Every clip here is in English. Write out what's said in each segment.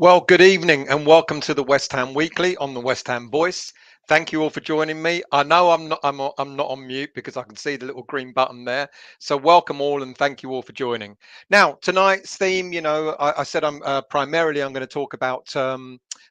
Well, good evening and welcome to the West Ham Weekly on the West Ham Voice. Thank you all for joining me. I know I'm not on mute because I can see the little green button there. So welcome all and thank you all for joining. Now tonight's theme, I said I'm going to talk about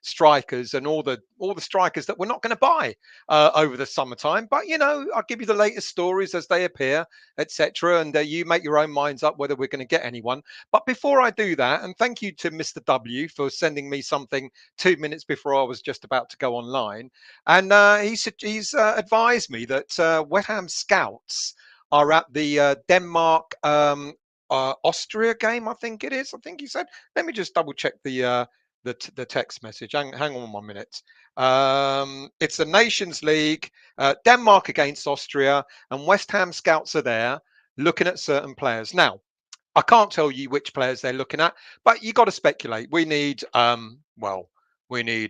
strikers and all the strikers that we're not going to buy over the summertime. But I'll give you the latest stories as they appear, etc. And you make your own minds up whether we're going to get anyone. But before I do that, and thank you to Mr. W for sending me something 2 minutes before I was just about to go online. And he's advised me that West Ham scouts are at the Denmark Austria game. I think it is. I think he said. Let me just double check the text message. Hang on 1 minute. It's the Nations League, Denmark against Austria, and West Ham scouts are there looking at certain players. Now, I can't tell you which players they're looking at, but you got to speculate. We need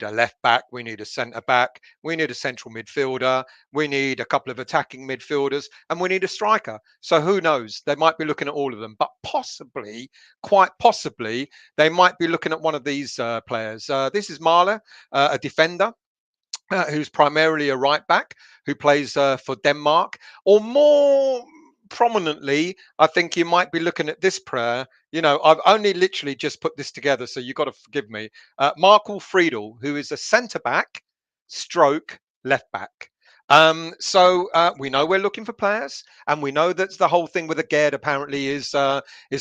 a left back, we need a centre back, we need a central midfielder, we need a couple of attacking midfielders, and we need a striker. So who knows? They might be looking at all of them, but possibly, quite possibly, they might be looking at one of these players. This is Maehle, a defender. Who's primarily a right back who plays for Denmark, or more prominently, I think you might be looking at this player. I've only literally just put this together, so you've got to forgive me. Marco Friedl, who is a centre back, stroke left back. So we know we're looking for players, and we know that the whole thing with the Gerd apparently is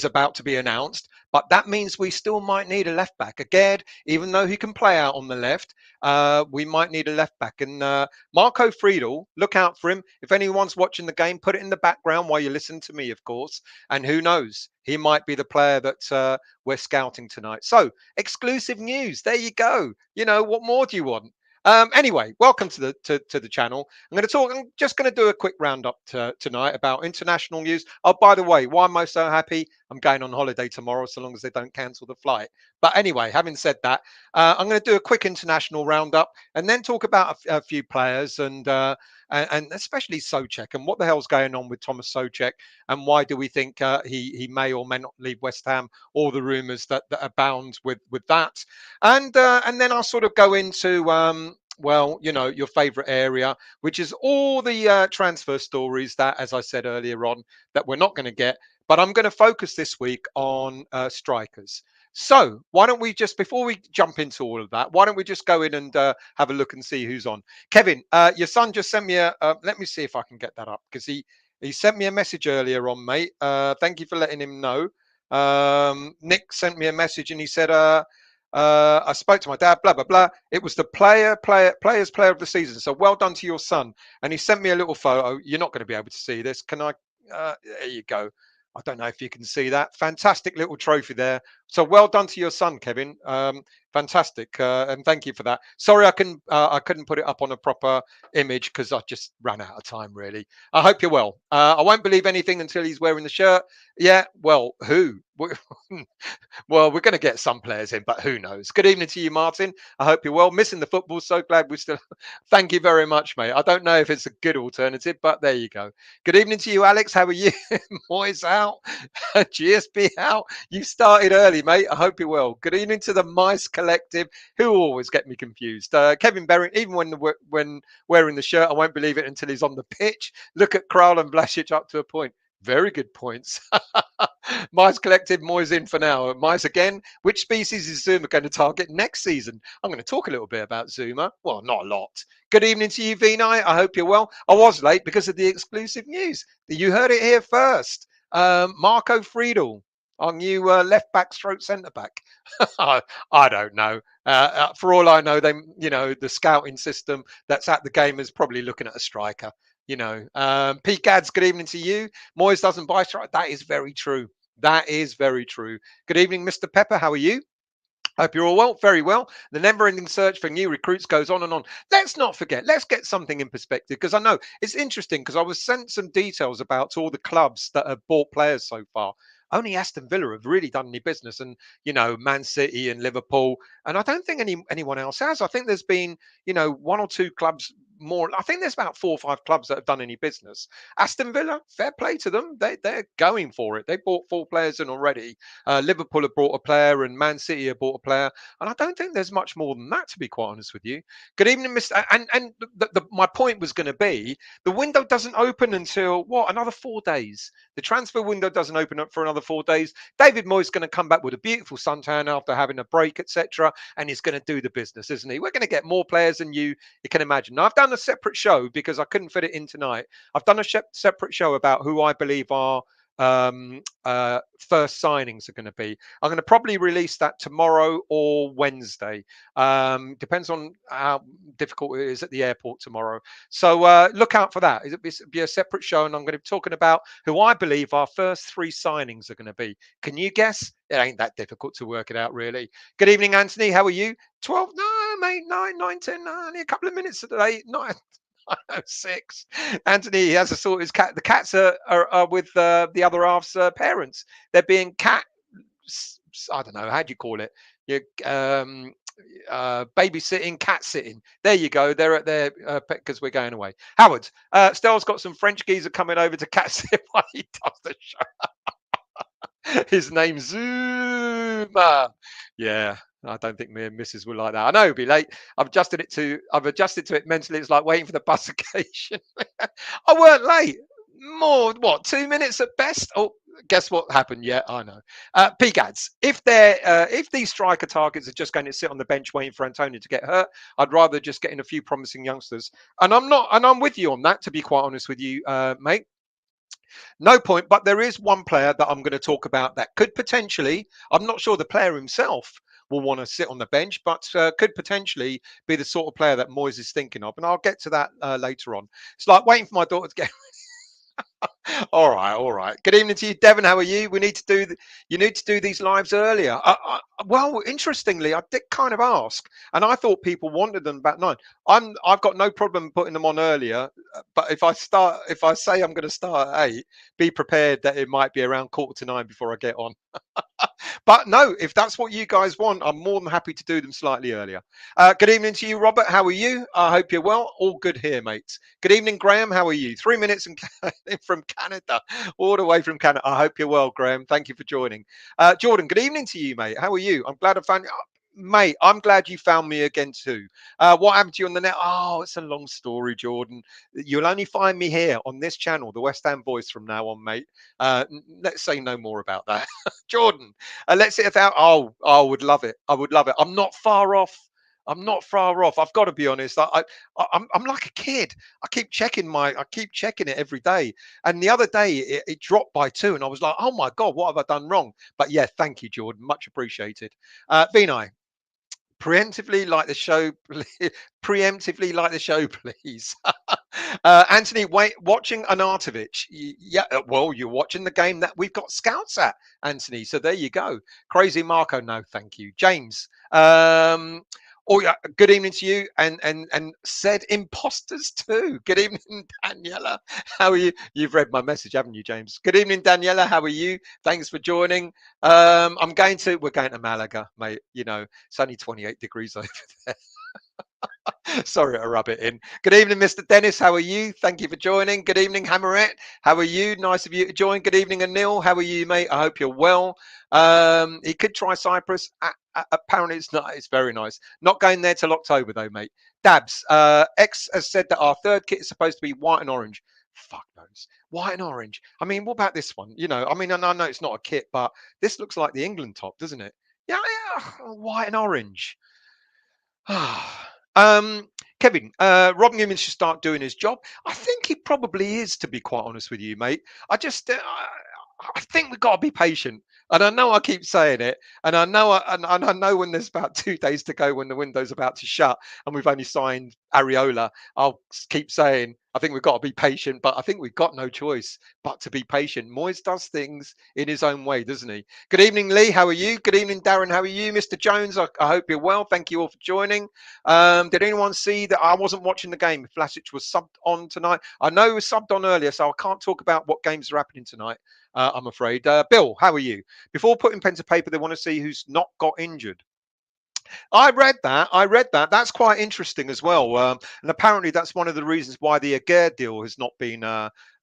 about to be announced. But that means we still might need a left back. A Gerd, even though he can play out on the left, we might need a left back. And Marco Friedl, look out for him. If anyone's watching the game, put it in the background while you listen to me, of course. And who knows, he might be the player that we're scouting tonight. So exclusive news. There you go. What more do you want? Anyway, welcome to the channel. I'm just going to do a quick roundup tonight about international news. Oh, by the way, why am I so happy? I'm going on holiday tomorrow, so long as they don't cancel the flight. But anyway, having said that, I'm going to do a quick international roundup and then talk about a few players and especially Soucek and what the hell's going on with Tomas Soucek and why do we think he may or may not leave West Ham? All the rumours that abound with that, and then I'll sort of go into your favorite area, which is all the transfer stories that, as I said earlier on, that we're not going to get. But I'm going to focus this week on strikers. So why don't we just, before we jump into all of that, why don't we just go in and have a look and see who's on? Kevin, your son just sent me let me see if I can get that up because he sent me a message earlier on, mate. Thank you for letting him know. Nick sent me a message and he said, I spoke to my dad, blah, blah, blah. It was the player's player of the season. So well done to your son. And he sent me a little photo. You're not going to be able to see this. Can I? There you go. I don't know if you can see that. Fantastic little trophy there. So well done to your son, Kevin. Fantastic, and thank you for that. Sorry, I couldn't put it up on a proper image because I just ran out of time. Really, I hope you're well. I won't believe anything until he's wearing the shirt. Yeah, well, who? Well, we're going to get some players in, but who knows? Good evening to you, Martin. I hope you're well. Missing the football, so glad we still. Thank you very much, mate. I don't know if it's a good alternative, but there you go. Good evening to you, Alex. How are you? Moyes out, GSB out. You started early, mate. I hope you're well. Good evening to the Mice Collective, who always get me confused. Kevin Berry, even when wearing the shirt, I won't believe it until he's on the pitch. Look at Kral and Blasic up to a point. Very good points. Mice Collective, Moyes in for now. Mice again. Which species is Zouma going to target next season? I'm going to talk a little bit about Zouma. Well, not a lot. Good evening to you, V-Night. I hope you're well. I was late because of the exclusive news. You heard it here first. Marco Friedl, our new left back stroke centre back. I don't know. For all I know, the scouting system that's at the game is probably looking at a striker. Pete Gads, good evening to you. Moyes doesn't buy strike. That is very true. That is very true. Good evening, Mr. Pepper. How are you? Hope you're all well, very well. The never-ending search for new recruits goes on and on. Let's not forget, let's get something in perspective, because I know it's interesting because I was sent some details about all the clubs that have bought players so far. Only Aston Villa have really done any business, and Man City and Liverpool, and I don't think anyone else has. I think there's been one or two clubs more. I think there's about 4 or 5 clubs that have done any business. Aston Villa, fair play to them. They're going for it. They bought 4 players in already. Liverpool have bought a player, and Man City have bought a player. And I don't think there's much more than that, to be quite honest with you. Good evening, Mr. My point was going to be the window doesn't open until what, another 4 days. The transfer window doesn't open up for another 4 days. David Moyes going to come back with a beautiful suntan after having a break, etc., and he's going to do the business, isn't he? We're going to get more players than you can imagine. Now, I've done a separate show because I couldn't fit it in tonight. I've done a separate show about who I believe are first signings are going to be. I'm going to probably release that tomorrow or Wednesday. Depends on how difficult it is at the airport tomorrow. So look out for that. It'll be a separate show, and I'm going to be talking about who I believe our first 3 signings are going to be. Can you guess? It ain't that difficult to work it out, really. Good evening, Anthony. How are you? 12? No, mate. 9, 9, 10. No, only a couple of minutes today. 9:06. Anthony, he has to sort his cat. The cats are with the other half's parents. They're being I don't know, how do you call it? You babysitting, cat sitting. There you go. They're at their pet because we're going away. Howard, Stell's got some French geezer coming over to cat sit while he does the show. His name's Zouma. Yeah. I don't think me and Mrs. will like that. I know it'll be late. I've adjusted to it mentally. It's like waiting for the bus occasion. I weren't late. More, what, 2 minutes at best? Oh, guess what happened? Yeah, I know. PGADs, if these striker targets are just going to sit on the bench waiting for Antonio to get hurt, I'd rather just get in a few promising youngsters. And I'm with you on that, to be quite honest with you, mate. No point, but there is one player that I'm going to talk about that could potentially, I'm not sure the player himself will want to sit on the bench, but could potentially be the sort of player that Moyes is thinking of. And I'll get to that later on. It's like waiting for my daughter to get all right, all right. Good evening to you, Devon. How are you? We need to do you need to do these lives earlier. Well, interestingly, I did kind of ask, and I thought people wanted them about 9. I've got no problem putting them on earlier, but if I say I'm going to start at 8, be prepared that it might be around 8:45 before I get on. But no, if that's what you guys want, I'm more than happy to do them slightly earlier. Good evening to you, Robert. How are you? I hope you're well. All good here, mates. Good evening, Graham. How are you? 3 minutes from Canada, all the way from Canada. I hope you're well, Graham. Thank you for joining. Jordan, good evening to you, mate. How are you? I'm glad I found you. Mate, I'm glad you found me again too. What happened to you on the net? Oh, it's a long story, Jordan. You'll only find me here on this channel, the West Ham Voice, from now on, mate. Let's say no more about that. Jordan, let's hit 1,000. Oh, I would love it. I would love it. I'm not far off. I'm not far off. I've got to be honest. I'm like a kid. I keep checking it every day. And the other day it dropped by 2, and I was like, oh my God, what have I done wrong? But yeah, thank you, Jordan. Much appreciated. Vinay, preemptively like the show, please. Anthony, watching Arnautovic. Yeah, well, you're watching the game that we've got scouts at, Anthony. So there you go. Crazy Marco, no, thank you. James, oh yeah, good evening to you, and said imposters too. Good evening, Daniela. How are you? You've read my message, haven't you, James? Good evening, Daniela. How are you? Thanks for joining. We're going to Malaga, mate. You know, it's only 28 degrees over there. Sorry to rub it in. Good evening, Mr. Dennis. How are you? Thank you for joining. Good evening, Hammerette. How are you? Nice of you to join. Good evening, Anil. How are you, mate? I hope you're well. He could try Cyprus. Apparently, it's not. It's very nice. Not going there till October, though, mate. Dabs. X has said that our third kit is supposed to be white and orange. Fuck knows. White and orange. I mean, what about this one? You know, I mean, I know it's not a kit, but this looks like the England top, doesn't it? Yeah, yeah. White and orange. Kevin, Rob Newman should start doing his job. I think he probably is, to be quite honest with you, mate. I think we've got to be patient. And I know I keep saying it, and I know when there's about 2 days to go, when the window's about to shut, and we've only signed Areola, I'll keep saying I think we've got to be patient, but I think we've got no choice but to be patient. Moyes does things in his own way, doesn't he? Good evening, Lee. How are you? Good evening, Darren. How are you? Mr. Jones, I hope you're well. Thank you all for joining. Did anyone see that I wasn't watching the game? Vlasic was subbed on tonight. I know he was subbed on earlier, so I can't talk about what games are happening tonight, I'm afraid. Bill, how are you? Before putting pen to paper, they want to see who's not got injured. I read that. I read that. That's quite interesting as well. And apparently, that's one of the reasons why the Aguerd deal has not been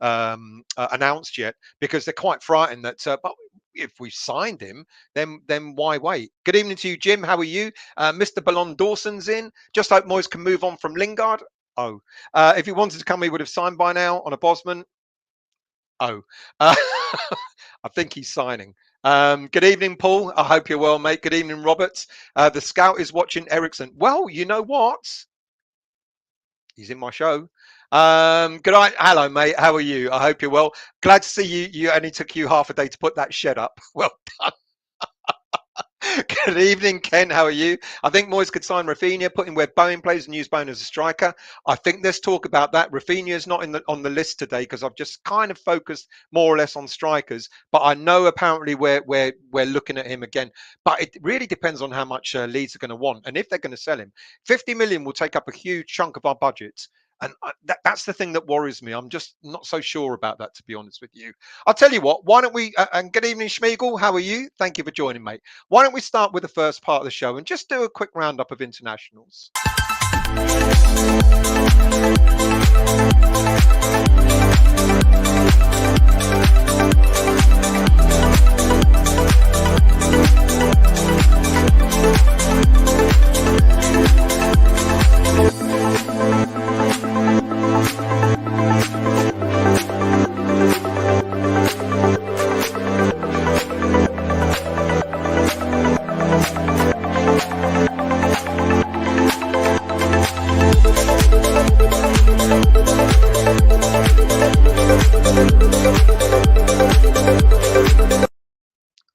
announced yet, because they're quite frightened that. But if we signed him, then why wait? Good evening to you, Jim. How are you, Mr. Ballon Dawson's in? Just hope Moyes can move on from Lingard. Oh, if he wanted to come, he would have signed by now on a Bosman. Oh, uh, I think he's signing. Good evening, Paul. I hope you're well, mate. Good evening, Roberts. The scout is watching Eriksen. Well, you know what? He's in my show. Good night. Hello, mate. How are you? I hope you're well. Glad to see you. You only took you half a day to put that shed up. Well done. Good evening, Ken. How are you? I think Moyes could sign Rafinha, put him where Bowen plays, and use Bowen as a striker. I think there's talk about that. Rafinha is not on the list today because I've just kind of focused more or less on strikers. But I know apparently we're looking at him again. But it really depends on how much Leeds are going to want and if they're going to sell him. 50 million will take up a huge chunk of our budget. And that's the thing that worries me. I'm just not so sure about that, to be honest with you. I'll tell you what, why don't we, and good evening, Schmiegel. How are you? Thank you for joining, mate. Why don't we start with the first part of the show and just do a quick roundup of internationals?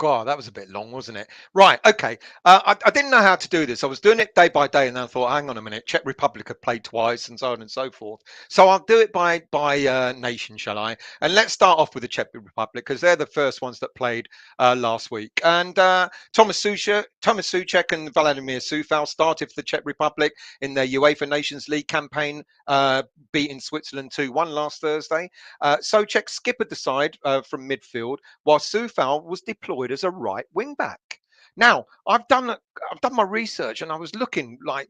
God, that was a bit long, wasn't it? Right, okay. I didn't know how to do this. I was doing it day by day, and then I thought, hang on a minute, Czech Republic have played twice, and so on and so forth. So I'll do it by nation, shall I? And let's start off with the Czech Republic because they're the first ones that played last week. And Tomas Soucek, and Vladimir Coufal started for the Czech Republic in their UEFA Nations League campaign, beating Switzerland 2-1 last Thursday. Soucek skippered the side from midfield, while Coufal was deployed as a right wing back. Now, I've done my research and I was looking like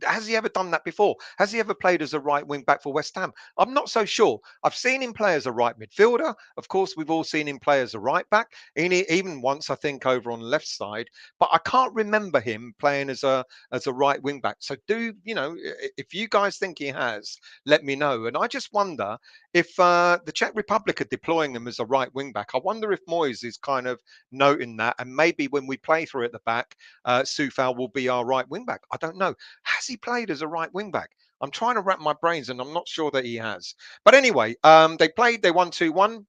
has he ever done that before? Has he ever played as a right wing back for West Ham? I'm not so sure. I've seen him play as a right midfielder. Of course, we've all seen him play as a right back, even once I think over on the left side. But I can't remember him playing as a right wing back. So if you guys think he has, let me know. And I just wonder if the Czech Republic are deploying him as a right wing back. I wonder if Moyes is kind of noting that, and maybe when we play through at the back, Coufal will be our right wing back. I don't know. Has he played as a right wing back? I'm trying to wrap my brains, and I'm not sure that he has. But anyway, they won 2-1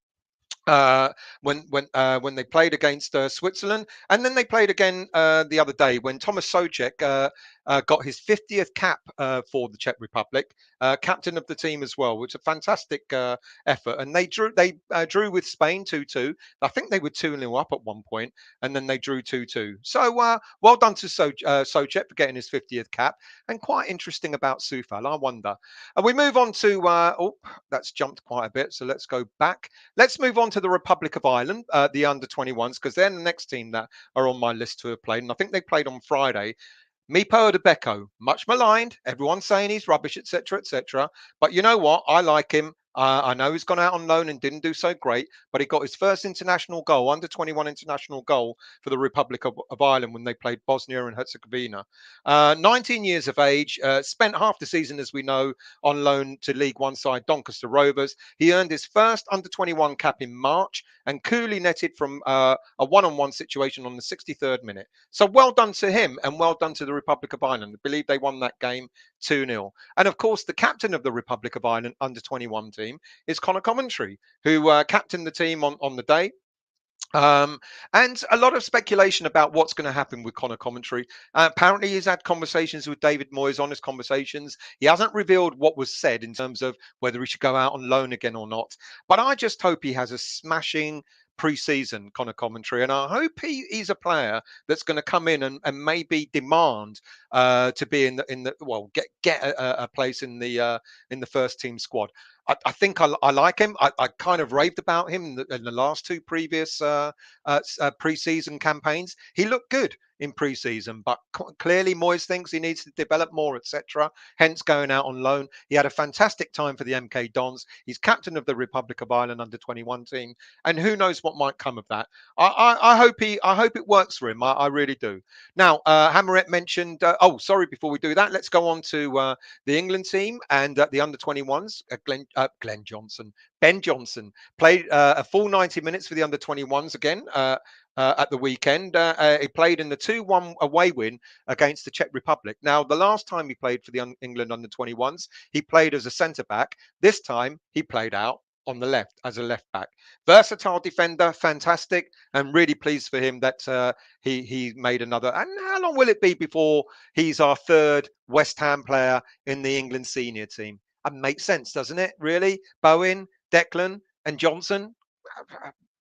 when they played against Switzerland, and then they played again the other day when Tomas Soucek got his 50th cap for the Czech Republic, captain of the team as well, which is a fantastic effort. And they drew with Spain 2-2. I think they were 2-0 up at one point, and then they drew 2-2. So well done to Soucek for getting his 50th cap. And quite interesting about Coufal, I wonder. And we move on to that's jumped quite a bit, so let's go back. Let's move on to the Republic of Ireland, the under-21s, because they're the next team that are on my list to have played. And I think they played on Friday. Mipo Odebeko, much maligned. Everyone's saying he's rubbish, etc., etc. But you know what? I like him. I know he's gone out on loan and didn't do so great, but he got his first international goal, under 21 international goal for the Republic of Ireland when they played Bosnia and Herzegovina. 19 years of age, spent half the season, as we know, on loan to League One side Doncaster Rovers. He earned his first under 21 cap in March and coolly netted from a one-on-one situation on the 63rd minute. So well done to him and well done to the Republic of Ireland. I believe they won that game 2-0. And of course, the captain of the Republic of Ireland under 21 team is Conor Coventry, who captained the team on the day. And a lot of speculation about what's going to happen with Conor Coventry. Apparently, he's had conversations with David Moyes, honest conversations. He hasn't revealed what was said in terms of whether he should go out on loan again or not. But I just hope he has a smashing pre-season, Conor Coventry, and I hope he's a player that's going to come in and maybe demand to be in the get a place in the first team squad. I think I like him. I kind of raved about him in the last two previous pre-season campaigns. He looked good in pre-season, but clearly Moyes thinks he needs to develop more, etc. Hence going out on loan. He had a fantastic time for the MK Dons. He's captain of the Republic of Ireland under 21 team, and who knows what might come of that. I hope it works for him. I really do. Now, Hammerett mentioned. Oh, sorry. Before we do that, let's go on to the England team and the under 21s. Ben Johnson played a full 90 minutes for the under 21s again. At the weekend, he played in the 2-1 away win against the Czech Republic. Now, the last time he played for the England under 21s, he played as a centre back. This time, he played out on the left as a left back. Versatile defender, fantastic, and really pleased for him that he made another. And how long will it be before he's our third West Ham player in the England senior team? And makes sense, doesn't it? Really, Bowen, Declan, and Johnson.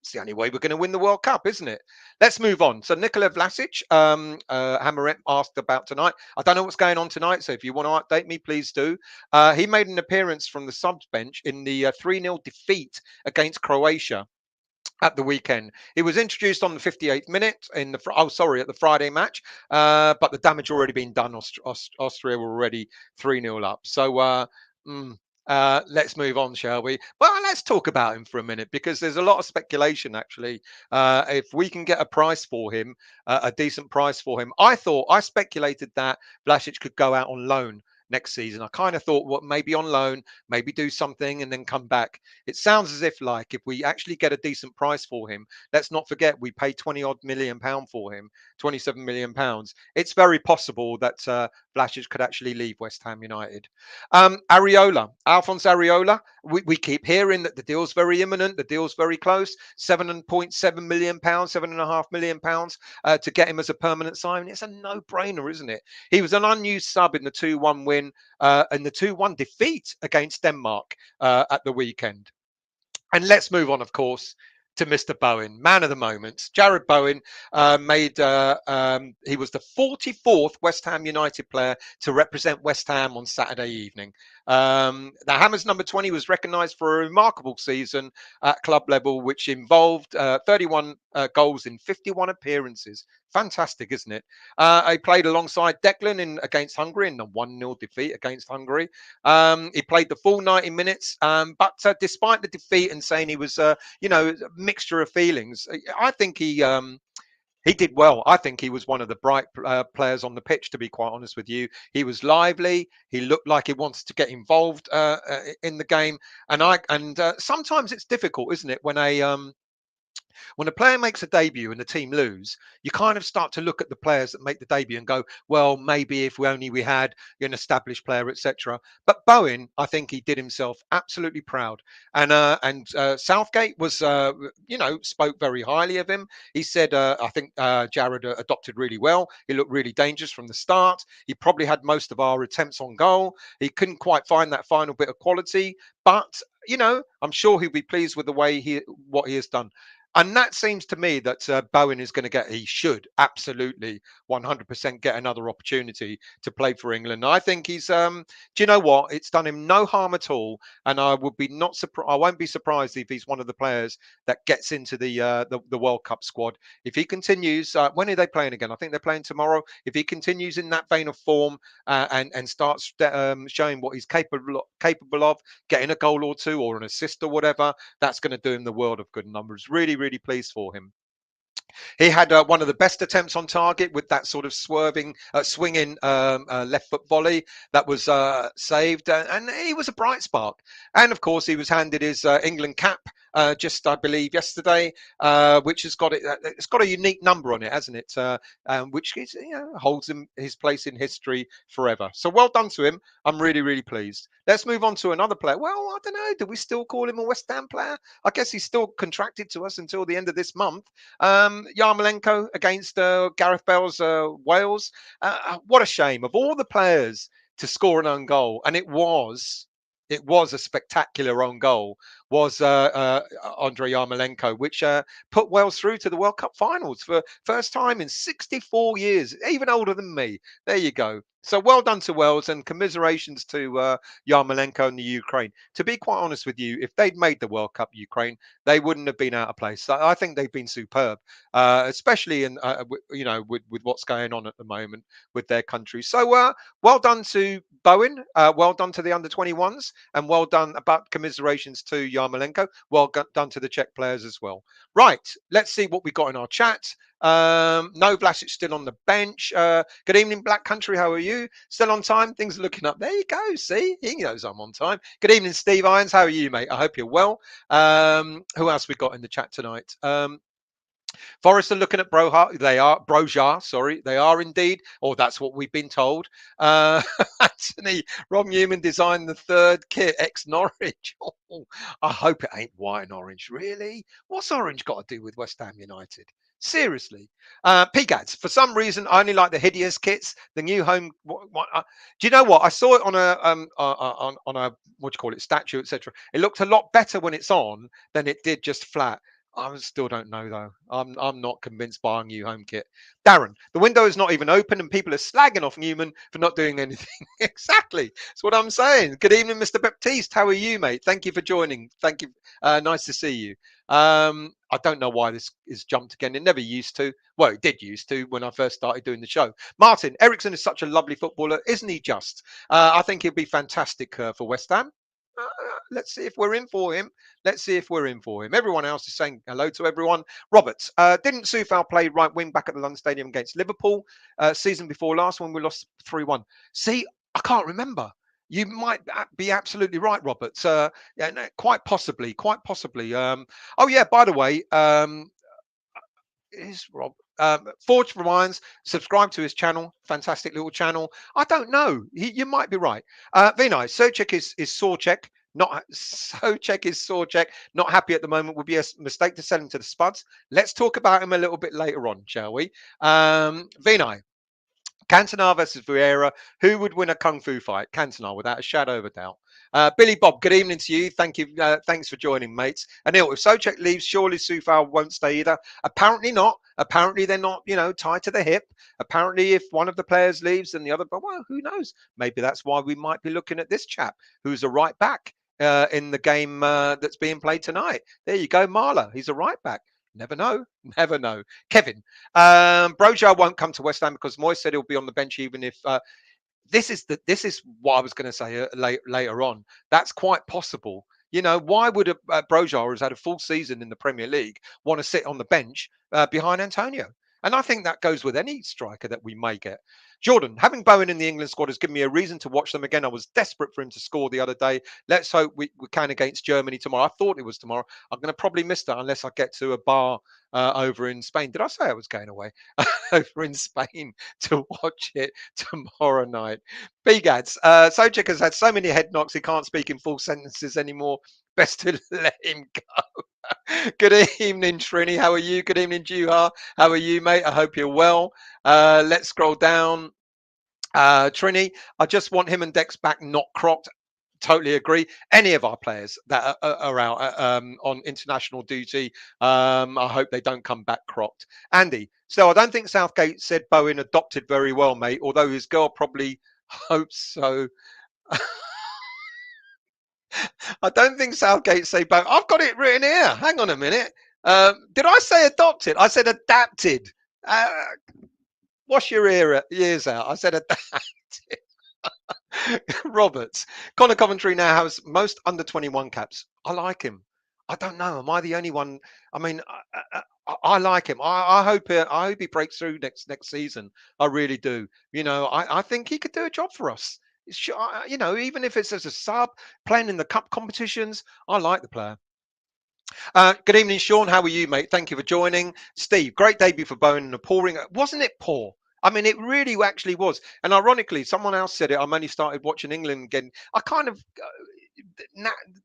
It's the only way we're going to win the World Cup, isn't it? Let's move on. So Nikola Vlasic, Hammerett asked about tonight. I don't know what's going on tonight, so if you want to update me, please do. He made an appearance from the subs bench in the 3-0 defeat against Croatia at the weekend. He was introduced on the 58th minute at the Friday match, but the damage already been done. Austria were already 3-0 up. So let's move on, shall we? Well, let's talk about him for a minute because there's a lot of speculation actually. If we can get a price for him, a decent price for him, I speculated that Vlasic could go out on loan next season. I kind of thought, what, maybe on loan, maybe do something and then come back. It sounds as if we actually get a decent price for him, let's not forget we paid 20 odd million pound for him, 27 million pounds. It's very possible that Vlasic could actually leave West Ham United. Alphonse Areola, we keep hearing that the deal's very imminent, the deal's very close, 7.7 million pounds, 7.5 million pounds to get him as a permanent signing. It's a no-brainer, isn't it? He was an unused sub in the 2-1 win and the 2-1 defeat against Denmark at the weekend. And let's move on, of course, to Mr. Bowen, man of the moment. Jared Bowen he was the 44th West Ham United player to represent West Ham on Saturday evening. The Hammers number 20 was recognised for a remarkable season at club level, which involved 31 goals in 51 appearances. Fantastic, isn't it? He played alongside Declan against Hungary in the 1-0 defeat against Hungary. He played the full 90 minutes, but despite the defeat and saying he was, a mixture of feelings, I think he did well. I think he was one of the bright players on the pitch, to be quite honest with you. He was lively. He looked like he wanted to get involved in the game. And sometimes it's difficult, isn't it, when a player makes a debut and the team lose, you kind of start to look at the players that make the debut and go, well, maybe if we had an established player, etc. But Bowen, I think he did himself absolutely proud. And Southgate was, spoke very highly of him. He said, I think Jared adopted really well. He looked really dangerous from the start. He probably had most of our attempts on goal. He couldn't quite find that final bit of quality, but I'm sure he'll be pleased with the way what he has done. And that seems to me that Bowen is going to he should absolutely 100% get another opportunity to play for England. I think he's, do you know what? It's done him no harm at all. And I would be not surprised. I won't be surprised if he's one of the players that gets into the World Cup squad. If he continues, when are they playing again? I think they're playing tomorrow. If he continues in that vein of form and starts showing what he's capable of, getting a goal or two or an assist or whatever, that's going to do him the world of good numbers. Really, really pleased for him. He had one of the best attempts on target with that sort of swinging left foot volley that was saved, and he was a bright spark. And of course, he was handed his England cap just, I believe, yesterday, which has got it's got a unique number on it, hasn't it? Which is, holds his place in history forever. So well done to him. I'm really, really pleased. Let's move on to another player. Well, I don't know. Do we still call him a West Ham player? I guess he's still contracted to us until the end of this month. Yarmolenko against Gareth Bale's Wales. What a shame. Of all the players to score an own goal, and it was a spectacular own goal, was Andrei Yarmolenko, which put Wales through to the World Cup finals for first time in 64 years, even older than me. There you go. So well done to Wales and commiserations to Yarmolenko and the Ukraine. To be quite honest with you, if they'd made the World Cup, Ukraine, they wouldn't have been out of place. I think they've been superb, especially in with what's going on at the moment with their country. So well done to Bowen, well done to the under-21s, and well done about commiserations to Yarmolenko. Done to the Czech players as well. Right, let's see what we got in our chat. No, Vlasic still on the bench. Good evening, Black Country. How are you? Still on time? Things are looking up. There you go. See, he knows I'm on time. Good evening, Steve Irons. How are you, mate? I hope you're well. Who else we got in the chat tonight? Forest are looking at Broja. They are Broja. Sorry, they are indeed. Or that's what we've been told. Anthony Rob Newman designed the third kit. Ex Norwich. Oh, I hope it ain't white and orange. Really? What's orange got to do with West Ham United? Seriously, PGADs. For some reason, I only like the hideous kits. The new home. Do you know what? I saw it on a what do you call it, statue, etc. It looked a lot better when it's on than it did just flat. I still don't know though. I'm not convinced by our new home kit. Darren, the window is not even open, and people are slagging off Newman for not doing anything. Exactly, that's what I'm saying. Good evening, Mr. Baptiste. How are you, mate? Thank you for joining. Thank you. Nice to see you. I don't know why this is jumped again. It never used to. Well, it did used to when I first started doing the show. Martin, Eriksen is such a lovely footballer, isn't he? Just, I think he'll be fantastic for West Ham. Let's see if we're in for him. Let's see if we're in for him. Everyone else is saying hello to everyone. Roberts, didn't Soufal play right wing back at the London Stadium against Liverpool season before last when we lost 3-1? See, I can't remember. You might be absolutely right, Roberts. Yeah, no, quite possibly, quite possibly. Oh yeah, by the way, is Rob Forge for Minds, subscribe to his channel, fantastic little channel. I don't know, you might be right. Vinay, Soucek is Soucek, not Soucek is Soucek, not happy at the moment. Would be a mistake to sell him to the Spuds. Let's talk about him a little bit later on, shall we? Vinay, Cantona versus Vieira. Who would win a kung fu fight? Cantona, without a shadow of a doubt. Billy Bob, good evening to you. Thank you. Thanks for joining, mates. Anil, if Soucek leaves, surely Soufal won't stay either. Apparently not. Apparently they're not, tied to the hip. Apparently, if one of the players leaves and the other, but well, who knows? Maybe that's why we might be looking at this chap who's a right back in the game that's being played tonight. There you go, Maehle. He's a right back. Never know. Never know. Kevin, Broja won't come to West Ham because Moyes said he'll be on the bench even if. This is what I was going to say later on. That's quite possible. Why would Broja, who's had a full season in the Premier League, want to sit on the bench behind Antonio? And I think that goes with any striker that we may get. Jordan, having Bowen in the England squad has given me a reason to watch them again. I was desperate for him to score the other day. Let's hope we can against Germany tomorrow. I thought it was tomorrow. I'm going to probably miss that unless I get to a bar over in Spain. Did I say I was going away? Over in Spain to watch it tomorrow night. BGADs, Soucek has had so many head knocks he can't speak in full sentences anymore. Best to let him go. Good evening, Trini. How are you? Good evening, Juha. How are you, mate? I hope you're well. Let's scroll down. Trini, I just want him and Dex back, not cropped. Totally agree. Any of our players that are out on international duty, I hope they don't come back cropped. Andy, so I don't think Southgate said Bowen adopted very well, mate, although his girl probably hopes so. I don't think Southgate say Bowen. I've got it written here. Hang on a minute. Did I say adopted? I said adapted. Wash your ears out. I said adapted. Roberts. Connor Coventry now has most under 21 caps. I like him. I don't know. Am I the only one? I mean, I like him. I hope he breaks through next season. I really do. I think he could do a job for us. Even if it's as a sub, playing in the cup competitions, I like the player. Good evening, Sean. How are you, mate? Thank you for joining. Steve, great debut for Bowen and appalling. Wasn't it poor? I mean, it really actually was. And ironically, someone else said it. I'm only started watching England again. I kind of,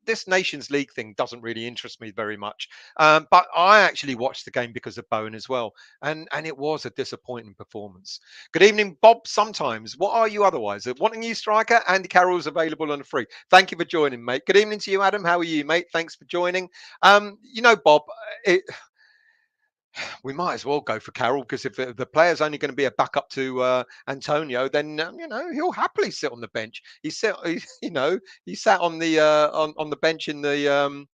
this Nations League thing doesn't really interest me very much. But I actually watched the game because of Bowen as well. And it was a disappointing performance. Good evening, Bob. Sometimes. What are you otherwise? Want a new striker? Andy Carroll's available on a free. Thank you for joining, mate. Good evening to you, Adam. How are you, mate? Thanks for joining. Bob, We might as well go for Carroll, because if the player's only going to be a backup to Antonio, then he'll happily sit on the bench. He sat on on the bench in the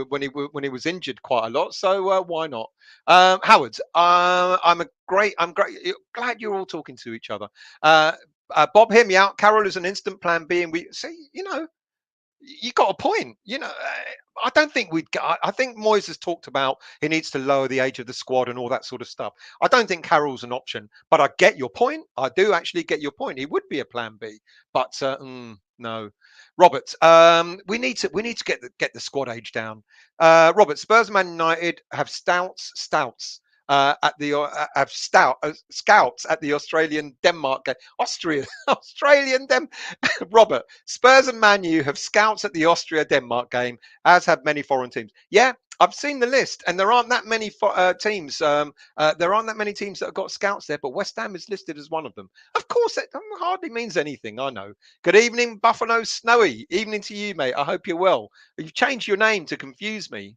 when he was injured quite a lot. So why not? Howard, I'm great. Glad you're all talking to each other. Bob, hear me out. Carroll is an instant plan B, and we see. You got a point. I don't think we'd get. I think Moyes has talked about he needs to lower the age of the squad and all that sort of stuff. I don't think Carroll's an option, but I get your point. I do actually get your point. He would be a plan B, but no. Robert, we need to get the squad age down. Robert, Spurs, and Man United have stouts. At the have scouts at the Australian Denmark game. Austria, Australian Dem. Robert, Spurs and Man U have scouts at the Austria Denmark game, as have many foreign teams. Yeah, I've seen the list, and there aren't that many teams. There aren't that many teams that have got scouts there, but West Ham is listed as one of them. Of course, it hardly means anything. I know. Good evening, Buffalo Snowy. Evening to you, mate. I hope you're well. You've changed your name to confuse me.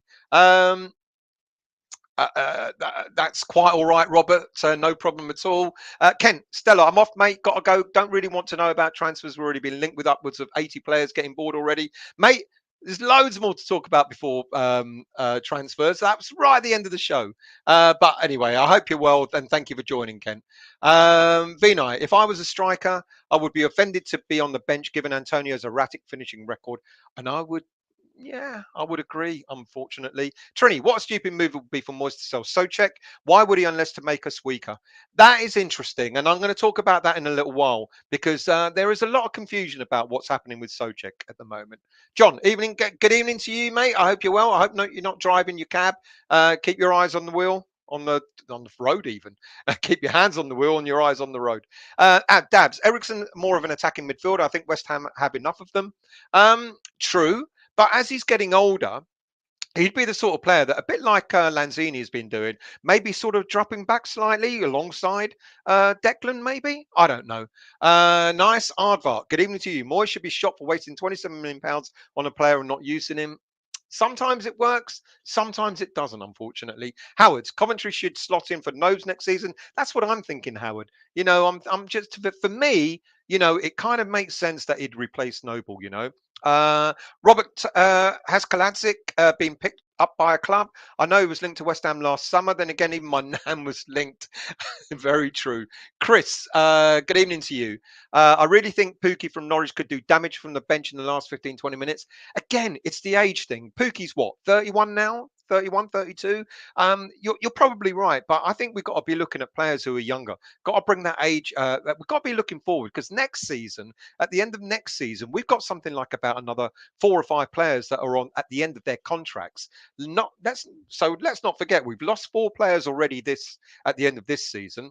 That's quite all right, Robert. No problem at all. Kent, Stella, I'm off, mate. Got to go. Don't really want to know about transfers. We've already been linked with upwards of 80 players getting bored already. Mate, there's loads more to talk about before transfers. That's right at the end of the show. But anyway, I hope you're well, and thank you for joining, Kent. Vinay, if I was a striker, I would be offended to be on the bench given Antonio's erratic finishing record, and I would. Yeah, I would agree, unfortunately. Trini, what a stupid move would be for Moyes to sell Soucek. Why would he unless to make us weaker? That is interesting, and I'm going to talk about that in a little while, because there is a lot of confusion about what's happening with Soucek at the moment. John, good evening to you, mate. I hope you're well. I hope you're not driving your cab. Keep your eyes on the wheel. On the road, even. Keep your hands on the wheel and your eyes on the road. Dabs, Eriksen, more of an attacking midfielder. I think West Ham have enough of them. True. But as he's getting older, he'd be the sort of player that, a bit like Lanzini has been doing, maybe sort of dropping back slightly alongside Declan, maybe? I don't know. Nice. Aardvark, good evening to you. Moyes should be shot for wasting £27 million on a player and not using him. Sometimes it works, sometimes it doesn't, unfortunately. Howard, Coventry should slot in for Nobes next season. That's what I'm thinking, Howard. I'm just, for me, it kind of makes sense that he'd replace Noble, Robert, has Kaladzic been picked up by a club? I know he was linked to West Ham last summer. Then again, even my nan was linked. Very true. Chris, good evening to you. I really think Pookie from Norwich could do damage from the bench in the last 15, 20 minutes. Again, it's the age thing. Pookie's what, 31 now? 31, 32. You're probably right, but I think we've got to be looking at players who are younger. Got to bring that age. We've got to be looking forward, because next season, at the end of next season, we've got something like about another 4 or 5 players that are on at the end of their contracts. Let's not forget, we've lost 4 players already at the end of this season.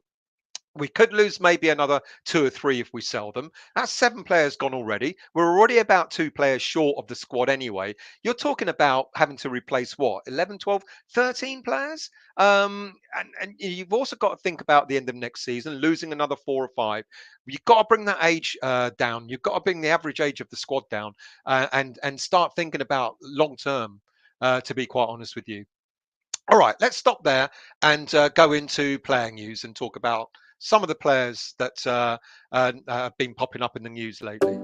We could lose maybe another 2 or 3 if we sell them. That's 7 players gone already. We're already about 2 players short of the squad anyway. You're talking about having to replace what, 11, 12, 13 players? And you've also got to think about the end of next season, losing another 4 or 5. You've got to bring that age down. You've got to bring the average age of the squad down, and start thinking about long term, to be quite honest with you. All right, let's stop there and go into playing news and talk about some of the players that have been popping up in the news lately.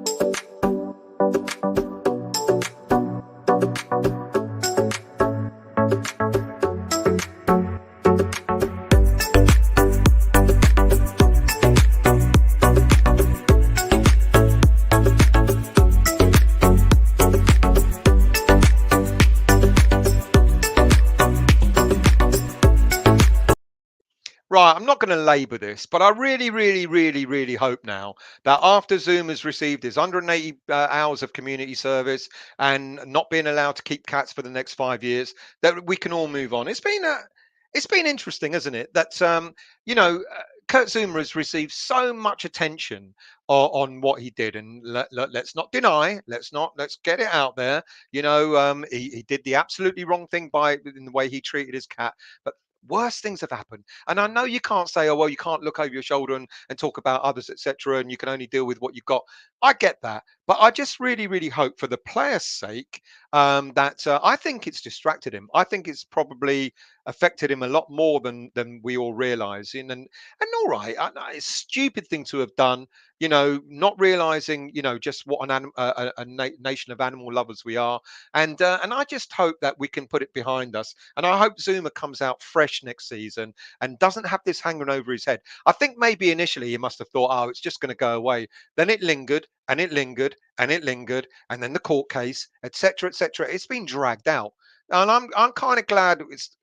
Right, I'm not going to labour this, but I really, really, really, really hope now that after Zouma has received his 180 hours of community service and not being allowed to keep cats for the next 5 years, that we can all move on. It's been interesting, isn't it? That Kurt Zouma has received so much attention on what he did, and let's not deny, let's get it out there. He did the absolutely wrong thing in the way he treated his cat, but worse things have happened. And I know you can't say, oh well, you can't look over your shoulder and talk about others, etc., and you can only deal with what you've got. I get that, But I just really, really hope for the player's sake that I think it's distracted him. I think it's probably affected him a lot more than we all realise. And all right, it's a stupid thing to have done. Not realizing, just what a nation of animal lovers we are, and I just hope that we can put it behind us. And I hope Zouma comes out fresh next season and doesn't have this hanging over his head. I think maybe initially he must have thought, oh, it's just going to go away. Then it lingered and it lingered and it lingered, and then the court case, etc., etc. It's been dragged out, and I'm kind of glad it's.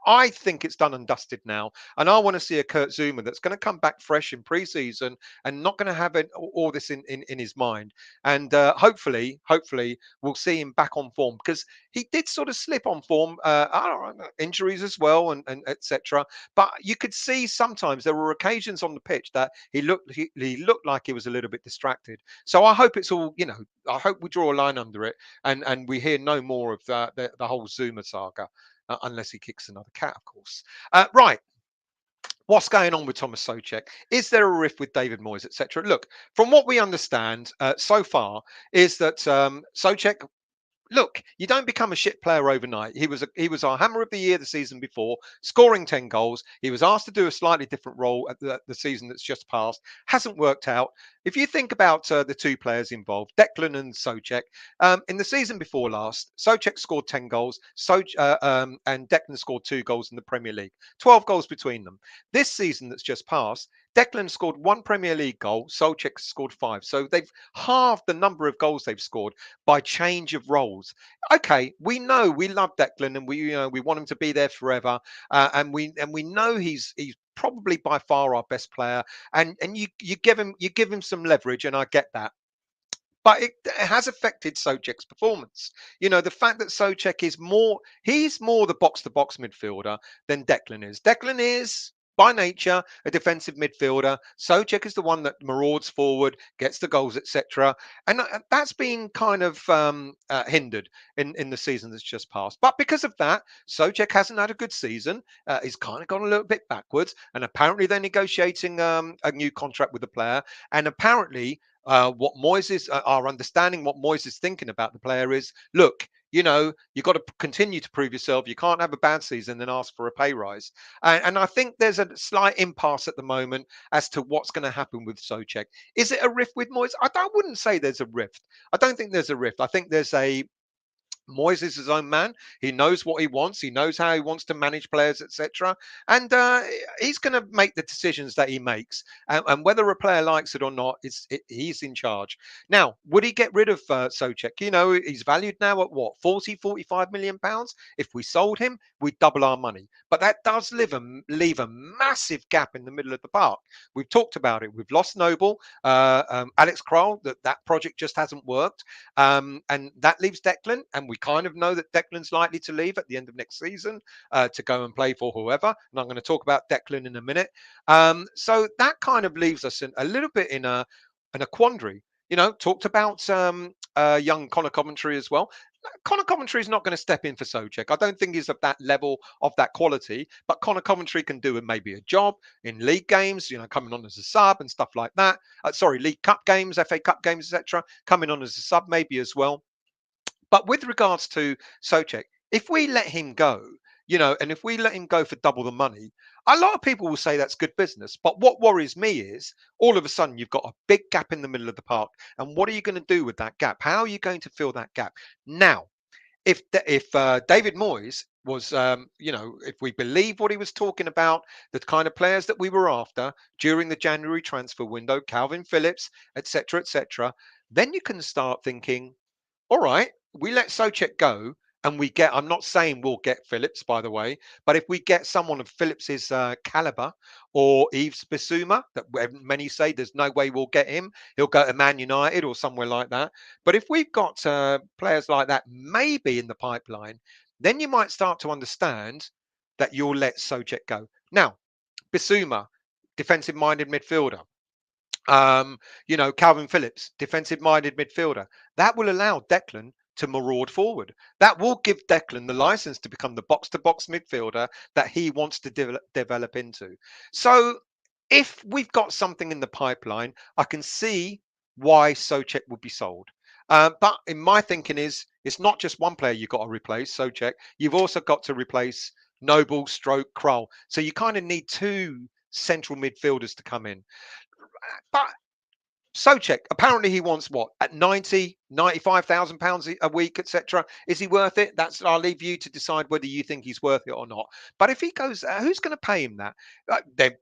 I think it's done and dusted now, and I want to see a Kurt Zuma that's going to come back fresh in pre-season and not going to have all this in his mind. And hopefully, we'll see him back on form because he did sort of slip on form, I don't know, injuries as well, and etc. But you could see sometimes there were occasions on the pitch that he looked like he was a little bit distracted. So I hope it's all, I hope we draw a line under it and we hear no more of the whole Zuma saga unless he kicks another cat, of course. Right. What's going on with Tomas Soucek? Is there a rift with David Moyes, etc.? Look, from what we understand so far, is that Soucek, look, you don't become a shit player overnight. He was our hammer of the year the season before, scoring 10 goals. He was asked to do a slightly different role at the season that's just passed. Hasn't worked out. If you think about the two players involved, Declan and Soucek, in the season before last, Soucek scored 10 goals, and Declan scored 2 goals in the Premier League. 12 goals between them. This season that's just passed, Declan scored 1 Premier League goal, Soucek scored 5. So they've halved the number of goals they've scored by change of roles. Okay, we know we love Declan and we want him to be there forever, and we know he's probably by far our best player, and you give him some leverage, and I get that. But it has affected Soucek's performance. The fact that Soucek he's more the box to box midfielder than Declan is. Declan is by nature a defensive midfielder. Soucek is the one that marauds forward, gets the goals, etc. And that's been kind of hindered in the season that's just passed. But because of that, Soucek hasn't had a good season. He's kind of gone a little bit backwards. And apparently they're negotiating a new contract with the player. And apparently what Moyes is, our understanding, what Moyes is thinking about the player is, look, you've got to continue to prove yourself. You can't have a bad season and ask for a pay rise. And I think there's a slight impasse at the moment as to what's going to happen with Soucek. Is it a rift with Moyes? Wouldn't say there's a rift. I don't think there's a rift. I think there's a Moyes is his own man. He knows what he wants. He knows how he wants to manage players, etc. And he's going to make the decisions that he makes. And whether a player likes it or not, he's in charge. Now, would he get rid of Soucek? He's valued now at what, 45 million pounds? If we sold him, we'd double our money. But that does leave a massive gap in the middle of the park. We've talked about it. We've lost Noble, Alex Kroll, that project just hasn't worked. And that leaves Declan, and we kind of know that Declan's likely to leave at the end of next season to go and play for whoever. And I'm going to talk about Declan in a minute. So that kind of leaves us a little bit in a quandary. Talked about young Connor Coventry as well. Connor Coventry is not going to step in for Soucek. I don't think he's of that level, of that quality. But Connor Coventry can do maybe a job in league games, coming on as a sub and stuff like that. League Cup games, FA Cup games, etc. Coming on as a sub maybe as well. But with regards to Soucek, if we let him go, and if we let him go for double the money, a lot of people will say that's good business. But what worries me is all of a sudden you've got a big gap in the middle of the park. And what are you going to do with that gap? How are you going to fill that gap? Now, if David Moyes was, if we believe what he was talking about, the kind of players that we were after during the January transfer window, Calvin Phillips, etc., then you can start thinking, all right, we let Soucek go and we get, I'm not saying we'll get Phillips, by the way, but if we get someone of Phillips's caliber or Yves Bissouma, that many say there's no way we'll get him, he'll go to Man United or somewhere like that. But if we've got players like that maybe in the pipeline, then you might start to understand that you'll let Soucek go. Now, Bissouma, defensive-minded midfielder. Calvin Phillips, defensive-minded midfielder. That will allow Declan to maraud forward. That will give Declan the license to become the box-to-box midfielder that he wants to develop into. So if we've got something in the pipeline, I can see why Soucek would be sold. But in my thinking is it's not just one player you've got to replace, Soucek. You've also got to replace Noble stroke Kroll. So you kind of need two central midfielders to come in. But Soucek, apparently he wants what at 90, 95,000 pounds a week, etc. Is he worth it? I'll leave you to decide whether you think he's worth it or not. But if he goes, who's going to pay him that?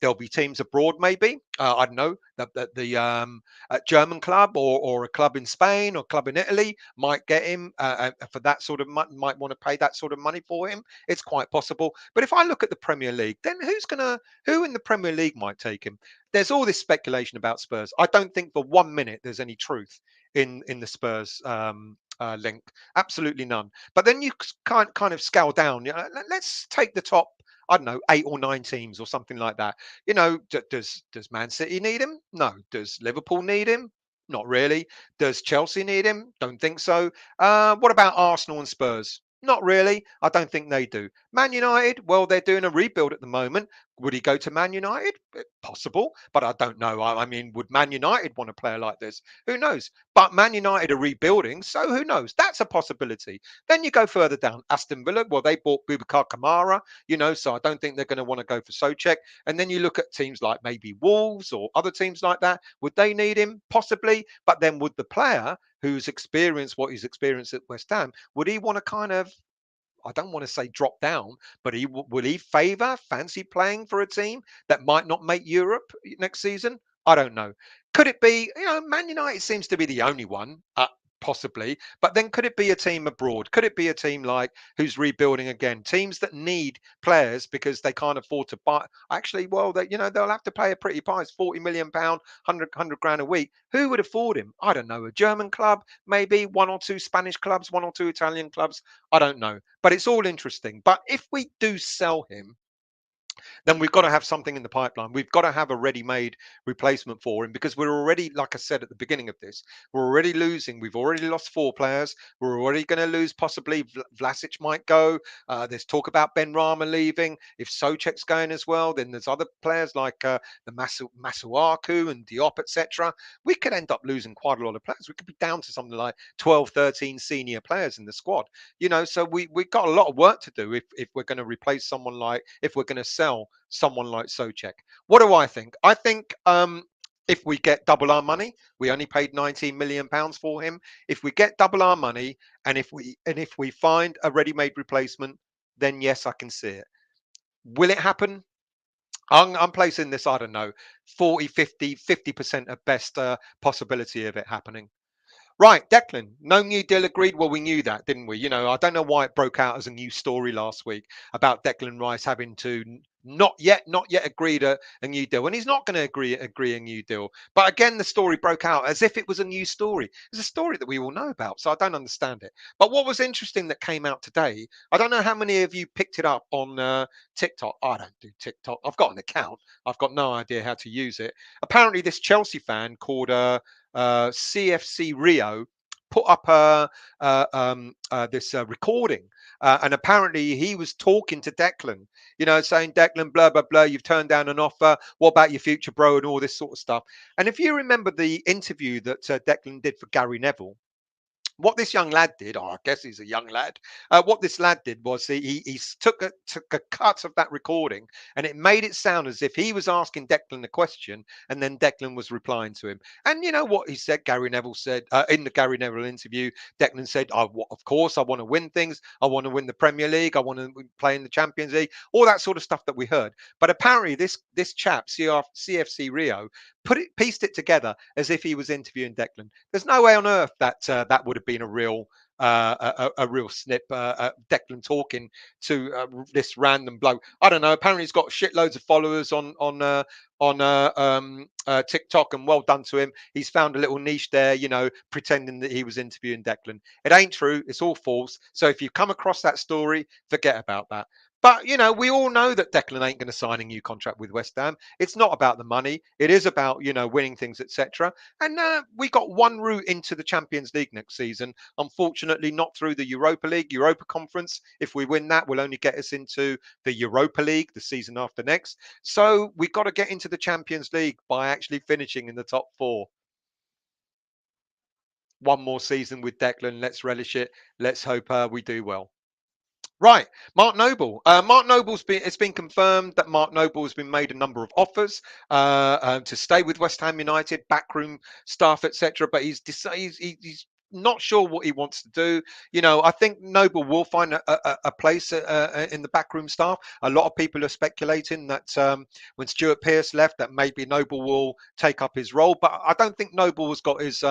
There'll be teams abroad, maybe. I don't know. The German club or a club in Spain or club in Italy might get him for that sort of money. Might want to pay that sort of money for him. It's quite possible. But if I look at the Premier League, then who in the Premier League might take him? There's all this speculation about Spurs. I don't think for 1 minute there's any truth in the Spurs link. Absolutely none. But then you kind of scale down. Let's take the top. I don't know, 8 or 9 teams or something like that. Does Man City need him? No. Does Liverpool need him? Not really. Does Chelsea need him? Don't think so. What about Arsenal and Spurs? Not really. I don't think they do. Man United, well, they're doing a rebuild at the moment. Would he go to Man United? Possible, but I don't know. I mean, would Man United want a player like this? Who knows? But Man United are rebuilding, so who knows? That's a possibility. Then you go further down. Aston Villa, well, they bought Boubacar Kamara, so I don't think they're going to want to go for Soucek. And then you look at teams like maybe Wolves or other teams like that. Would they need him? Possibly. But then would the player who's experienced what he's experienced at West Ham, would he want to kind of, I don't want to say drop down, but will he fancy playing for a team that might not make Europe next season? I don't know. Could it be, Man United seems to be the only one, possibly, but then could it be a team abroad? Could it be a team like who's rebuilding again? Teams that need players because they can't afford to buy. Actually, well, they'll have to pay a pretty price, £40 million, 100 grand a week. Who would afford him? I don't know. A German club, maybe 1 or 2 Spanish clubs, 1 or 2 Italian clubs. I don't know, but it's all interesting. But if we do sell him, then we've got to have something in the pipeline. We've got to have a ready-made replacement for him because we're already, like I said at the beginning of this, we're already losing. We've already lost 4 players. We're already going to lose possibly. Vlasic might go. There's talk about Ben Rama leaving. If Soucek's going as well, then there's other players like the Masuaku and Diop, etc. We could end up losing quite a lot of players. We could be down to something like 12, 13 senior players in the squad. So we've got a lot of work to do if we're going to replace someone like, if we're going to sell someone like Soucek. What do I think? I think if we get double our money, we only paid £19 million for him. If we get double our money, and if we find a ready-made replacement, then yes, I can see it. Will it happen? I'm placing this, I don't know, 40, 50% at best possibility of it happening. Right, Declan, no new deal agreed. Well, we knew that, didn't we? I don't know why it broke out as a new story last week about Declan Rice having to not yet agreed a new deal. And he's not going to agree a new deal. But again, the story broke out as if it was a new story. It's a story that we all know about, so I don't understand it. But what was interesting that came out today, I don't know how many of you picked it up on TikTok. I don't do TikTok. I've got an account. I've got no idea how to use it. Apparently, this Chelsea fan called CFC Rio put up this recording, and apparently he was talking to Declan, saying, Declan, blah blah blah, you've turned down an offer. What about your future, bro, and all this sort of stuff. And if you remember the interview that Declan did for Gary Neville, what this young lad did, I guess he's a young lad. What this lad did was he took a cut of that recording, and it made it sound as if he was asking Declan a question, and then Declan was replying to him. And you know what he said? Gary Neville said in the Gary Neville interview, Declan said, "Of course, I want to win things. I want to win the Premier League. I want to play in the Champions League. All that sort of stuff that we heard." But apparently, this chap, CFC Rio, pieced it together as if he was interviewing Declan. There's no way on earth that that would have been a real snip. Declan talking to this random bloke. I don't know. Apparently, he's got shitloads of followers on TikTok, and well done to him. He's found a little niche there, pretending that he was interviewing Declan. It ain't true. It's all false. So if you come across that story, forget about that. But we all know that Declan ain't going to sign a new contract with West Ham. It's not about the money. It is about winning things, etc. And we got one route into the Champions League next season. Unfortunately, not through the Europa League, Europa Conference. If we win that, will only get us into the Europa League the season after next. So we've got to get into the Champions League by actually finishing in the top 4. one more season with Declan. Let's relish it. Let's hope we do well. Right, Mark Noble. Mark Noble's been. It's been confirmed that Mark Noble has been made a number of offers to stay with West Ham United, backroom staff, etc. But he's not sure what he wants to do. I think Noble will find a place in the backroom staff. A lot of people are speculating that when Stuart Pearce left, that maybe Noble will take up his role. But I don't think Noble has got his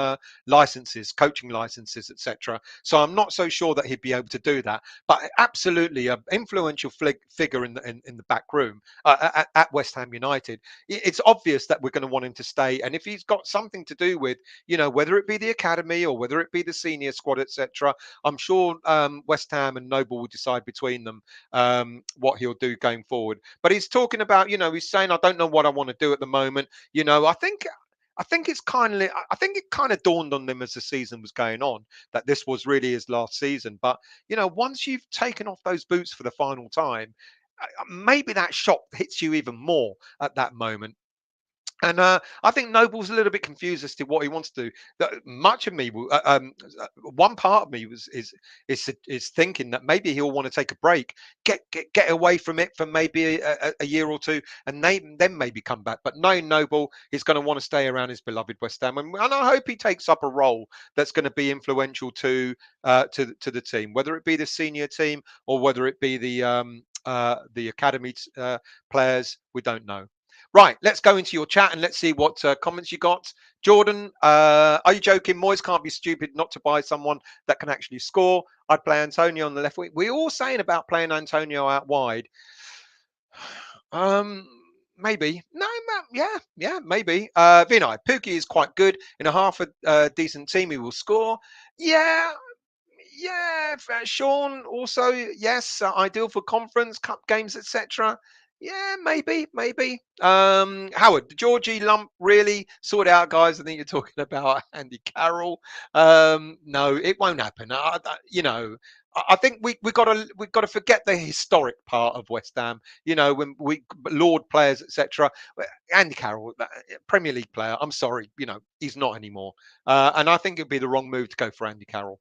licenses, coaching licenses, etc. So I'm not so sure that he'd be able to do that, but absolutely an influential figure in the back room at West Ham United. It's obvious that we're going to want him to stay, and if he's got something to do with, whether it be the academy or whether it be the senior squad, etc., I'm sure West Ham and Noble will decide between them what he'll do going forward. But he's talking about, he's saying, I don't know what I want to do at the moment. I think it kind of dawned on them as the season was going on that this was really his last season. But once you've taken off those boots for the final time, maybe that shock hits you even more at that moment. And I think Noble's a little bit confused as to what he wants to do. Much of me, one part of me is thinking that maybe he'll want to take a break, get away from it for maybe a year or two, and then maybe come back. But knowing Noble, he's going to want to stay around his beloved West Ham, and I hope he takes up a role that's going to be influential to the team, whether it be the senior team or whether it be the academy players. We don't know. Right, let's go into your chat and let's see what comments you got. Jordan, are you joking? Moyes can't be stupid not to buy someone that can actually score. I'd play Antonio on the left wing. We're all saying about playing Antonio out wide. Maybe. No, yeah, maybe. Vinay, Pookie is quite good. In a half a decent team, he will score. Yeah, yeah, Sean also, yes, ideal for conference cup games, etc. Yeah, maybe. Howard, the Georgie lump really sort out, guys. I think you're talking about Andy Carroll. No, it won't happen. I think we got to forget the historic part of West Ham. When we Lord players, etc. Andy Carroll, Premier League player. I'm sorry, he's not anymore. And I think it'd be the wrong move to go for Andy Carroll.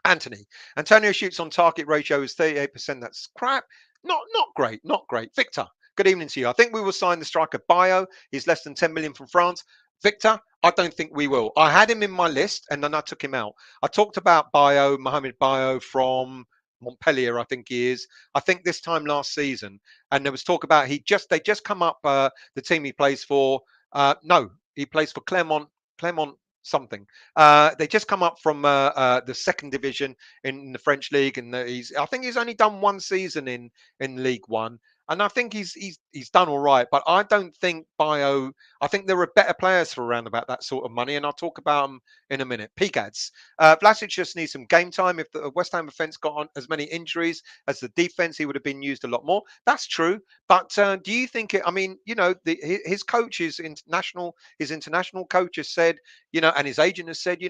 Antonio shoots on target ratio is 38%. That's crap. Not great. Not great. Victor, good evening to you. I think we will sign the striker Bio. He's less than 10 million from France. Victor, I don't think we will. I had him in my list and then I took him out. I talked about Mohamed Bio from Montpellier, I think he is. I think this time last season, and there was talk about they just come up the team he plays for. No, he plays for Clermont something. They just come up from the second division in the French league, and I think he's only done one season in League One, and I think he's done all right. But I don't think Bio. I think there are better players for around about that sort of money, and I'll talk about them in a minute. Pegads. Vlasic just needs some game time. If the West Ham defence got on as many injuries as the defence, he would have been used a lot more. That's true. But do you think it? I mean, his coach is international. His international coach has said, and his agent has said, he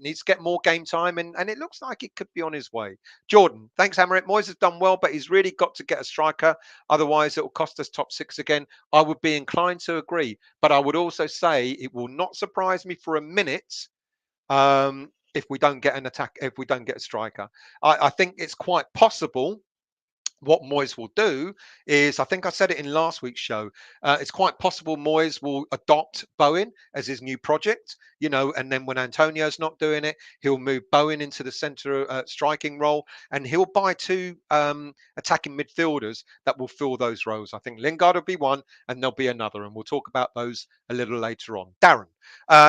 needs to get more game time, and it looks like it could be on his way. Jordan, thanks, Hammerit. Moyes has done well, but he's really got to get a striker. Otherwise, it will cost us top six again. I would be inclined to agree, but I would also say it will not surprise me for a minute if we don't get if we don't get a striker. I think it's quite possible. What Moyes will do is, I think I said it in last week's show, it's quite possible Moyes will adopt Bowen as his new project, and then when Antonio's not doing it, he'll move Bowen into the centre striking role, and he'll buy two attacking midfielders that will fill those roles. I think Lingard will be one, and there'll be another, and we'll talk about those a little later on. Darren,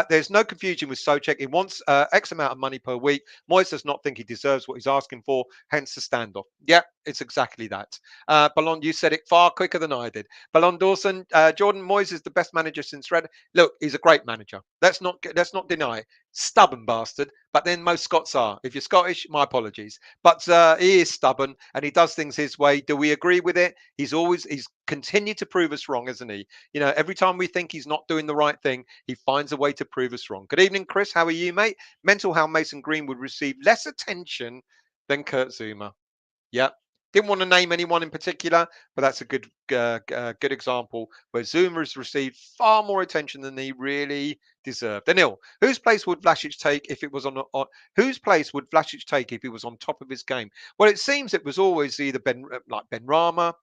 there's no confusion with Soucek. He wants X amount of money per week. Moyes does not think he deserves what he's asking for, hence the standoff. Yeah, it's exactly that. Ballon, you said it far quicker than I did. Ballon Dawson, Jordan Moyes is the best manager since Red. Look, he's a great manager. Let's not deny it. Stubborn bastard, but then most Scots are. If you're Scottish, my apologies. But he is stubborn and he does things his way. Do we agree with it? He's continued to prove us wrong, isn't he? Every time we think he's not doing the right thing, he finds a way to prove us wrong. Good evening, Chris. How are you, mate? Mental how Mason Green would receive less attention than Kurt Zouma. Yeah, Didn't want to name anyone in particular, but that's a good example where Zouma has received far more attention than he really deserved. Anil, whose place would Vlasic take if it was whose place would Vlasic take if he was on top of his game? Well, it seems it was always either Ben Rama,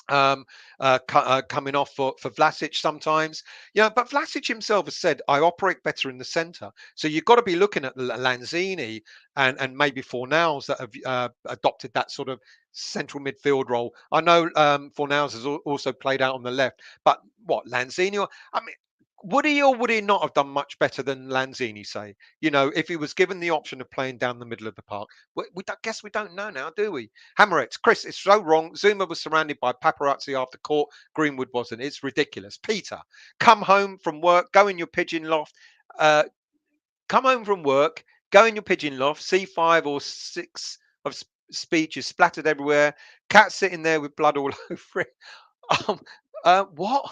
coming off for Vlasic sometimes. Yeah, but Vlasic himself has said, I operate better in the centre. So you've got to be looking at Lanzini and maybe Fornals that have adopted that sort of central midfield role. I know Fornals has also played out on the left, but what, Lanzini? I mean, would he or would he not have done much better than Lanzini, say? You know, if he was given the option of playing down the middle of the park? We don't, guess we don't know now, do we? Hammerex, Chris, it's so wrong. Zouma was surrounded by paparazzi after court. Greenwood wasn't. It's ridiculous. Peter, come home from work, go in your pigeon loft. Come home from work, go in your pigeon loft, see 5 or 6 of speeches splattered everywhere. Cat sitting there with blood all over it. What?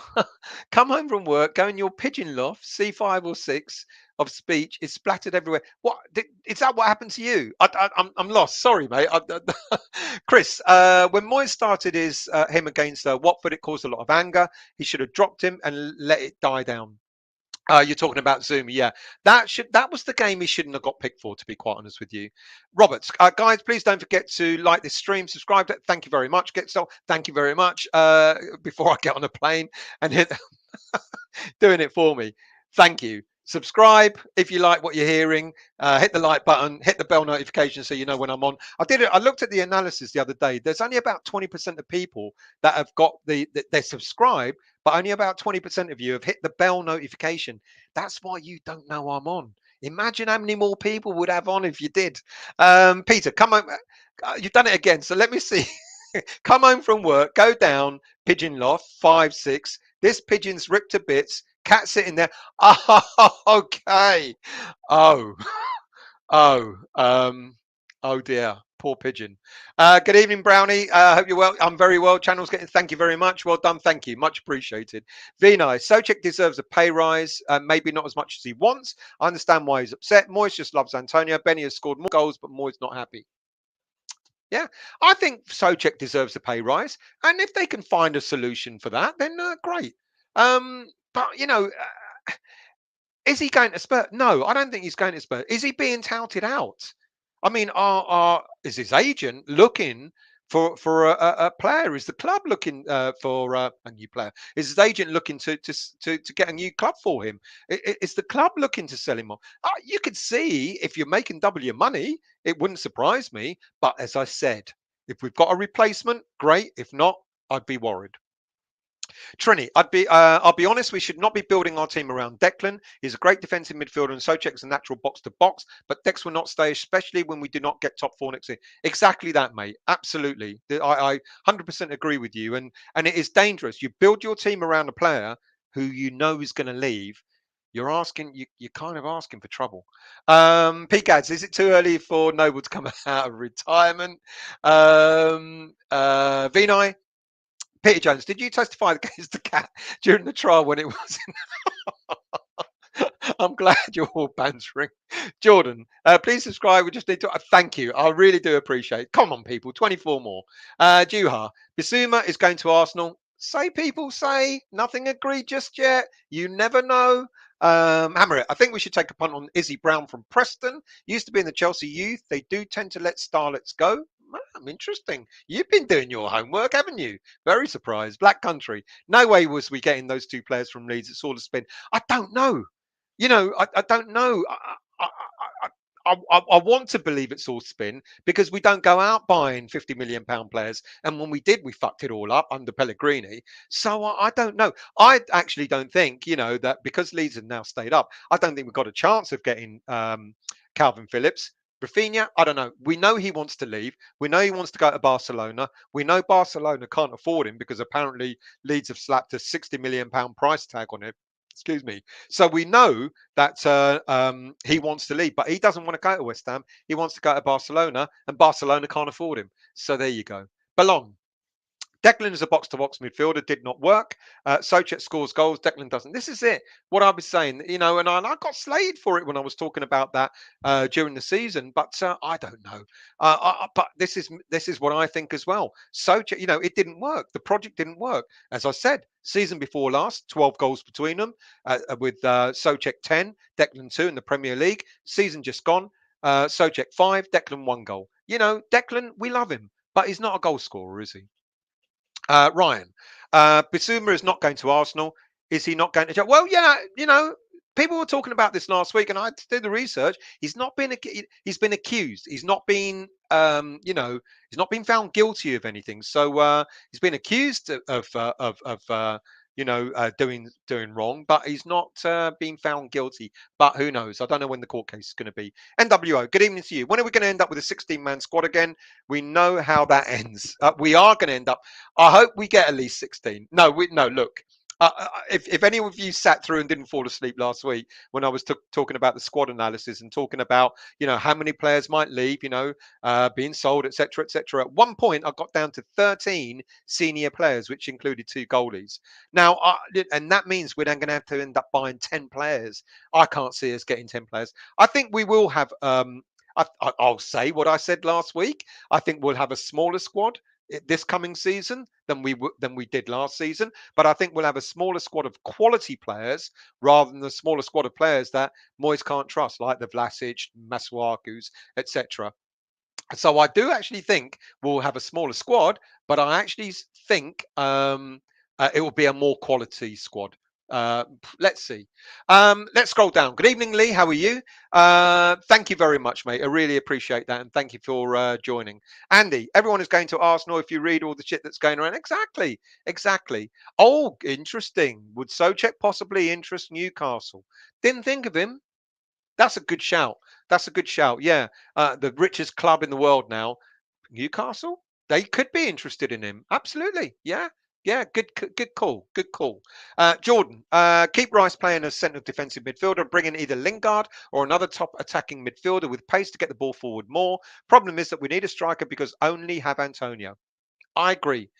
Come home from work, go in your pigeon loft, see 5 or 6 of speech is splattered everywhere. What is that? What happened to you? I'm lost. Sorry, mate. Chris, when Moyes started him against Watford, it caused a lot of anger. He should have dropped him and let it die down. You're talking about Zouma, yeah. That was the game he shouldn't have got picked for, to be quite honest with you. Roberts, guys, please don't forget to like this stream, subscribe. Thank you very much. Thank you very much. Before I get on a plane and hit doing it for me. Thank you. Subscribe if you like what you're hearing. Hit the like button, hit the bell notification so you know when I'm on. I looked at the analysis the other day. There's only about 20% of people that have got they're subscribed, but only about 20% of you have hit the bell notification. That's why you don't know I'm on. Imagine how many more people would have on if you did. Peter, come on. You've done it again. So let me see. Come home from work, go down, pigeon loft, 5, 6. This pigeon's ripped to bits. Cat sitting there. Oh, okay. Oh, oh, oh dear. Poor pigeon. Good evening, Brownie. Hope you're well. I'm very well. Channel's getting. Thank you very much. Well done. Thank you. Much appreciated. Vinay, Soucek deserves a pay rise. Maybe not as much as he wants. I understand why he's upset. Moyes just loves Antonio. Benny has scored more goals, but Moyes not happy. Yeah, I think Soucek deserves a pay rise, and if they can find a solution for that, then great. But is he going to Spurs? No, I don't think he's going to Spurs. Is he being touted out? I mean, is his agent looking for a player? Is the club looking for a new player? Is his agent looking to get a new club for him? Is the club looking to sell him on? You could see if you're making double your money, it wouldn't surprise me. But as I said, if we've got a replacement, great. If not, I'd be worried. Trini, I'll be honest, we should not be building our team around Declan. He's a great defensive midfielder and Soucek is a natural box to box, but Dex will not stay, especially when we do not get top 4 next year. Exactly that, mate. Absolutely. I 100% agree with you. And it is dangerous. You build your team around a player who you know is going to leave. You're kind of asking for trouble. Gads, is it too early for Noble to come out of retirement? Vinay, Peter Jones, did you testify against the cat during the trial when it was in? I'm glad you're all bantering. Jordan, please subscribe. We just need to thank you. I really do appreciate it. Come on, people. 24 more. Juha, Bissouma is going to Arsenal. Say people say nothing agreed just yet. You never know. Hammer it. I think we should take a punt on Izzy Brown from Preston. Used to be in the Chelsea youth. They do tend to let starlets go. Interesting. You've been doing your homework, haven't you? Very surprised. Black Country. No way was we getting those 2 players from Leeds. It's all a spin. I don't know. I don't know. I want to believe it's all spin because we don't go out buying £50 million players. And when we did, we fucked it all up under Pellegrini. So I don't know. I actually don't think, that because Leeds have now stayed up, I don't think we've got a chance of getting Calvin Phillips. Rafinha, I don't know. We know he wants to leave. We know he wants to go to Barcelona. We know Barcelona can't afford him because apparently Leeds have slapped a £60 million price tag on it. Excuse me. So we know that he wants to leave, but he doesn't want to go to West Ham. He wants to go to Barcelona, and Barcelona can't afford him. So there you go. Ballon. Declan is a box-to-box midfielder, did not work. Soucek scores goals, Declan doesn't. This is it. What I was saying, and I got slated for it when I was talking about that during the season, but I don't know. But this is what I think as well. Soucek, it didn't work. The project didn't work. As I said, season before last, 12 goals between them, with Soucek 10, Declan 2 in the Premier League. Season just gone. Soucek 5, Declan 1 goal. Declan, we love him, but he's not a goal scorer, is he? Ryan, Bissouma is not going to Arsenal. Is he not going to? Well, yeah, people were talking about this last week, and I did the research. He's not been. He's been accused. He's not been. He's not been found guilty of anything. So he's been accused of doing wrong, but he's not being found guilty. But who knows? I don't know when the court case is going to be. NWO, good evening to you. When are we going to end up with a 16-man squad again? We know how that ends. We are going to end up. I hope we get at least 16. No, look. If any of you sat through and didn't fall asleep last week when I was talking about the squad analysis and talking about how many players might leave, being sold, etc., etc. At one point, I got down to 13 senior players, which included 2 goalies. Now, and that means we're then going to have to end up buying 10 players. I can't see us getting 10 players. I think we will have. I'll say what I said last week. I think we'll have a smaller squad this coming season than we did last season, but I think we'll have a smaller squad of quality players rather than the smaller squad of players that Moyes can't trust, like the Vlasic, Masuakus, etc. So I do actually think we'll have a smaller squad, but I actually think it will be a more quality squad. Let's see. Let's scroll down. Good evening, Lee. How are you? Thank you very much, mate. I really appreciate that, and thank you for joining. Andy, everyone is going to Arsenal if you read all the shit that's going around. Exactly. Oh, interesting. Would Soucek possibly interest Newcastle? Didn't think of him. That's a good shout. Yeah, the richest club in the world now, Newcastle. They could be interested in him. Absolutely. Yeah. Yeah, good call. Jordan, keep Rice playing as central defensive midfielder, bring in either Lingard or another top attacking midfielder with pace to get the ball forward more. Problem is that we need a striker because only have Antonio. I agree.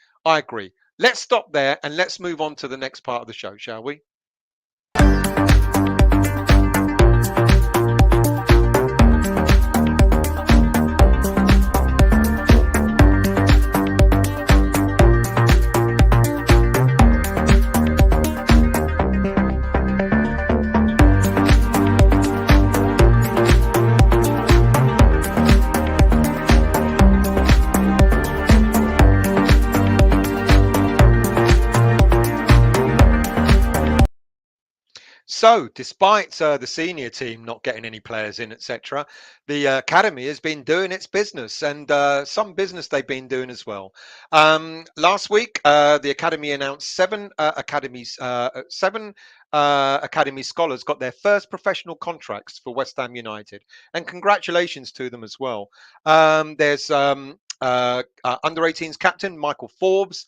Let's stop there and let's move on to the next part of the show, shall we? So, despite the senior team not getting any players in, etc., the academy has been doing its business, and some business they've been doing as well. Last week, the academy announced 7 academy scholars got their first professional contracts for West Ham United, and congratulations to them as well. There's under 18s captain Michael Forbes,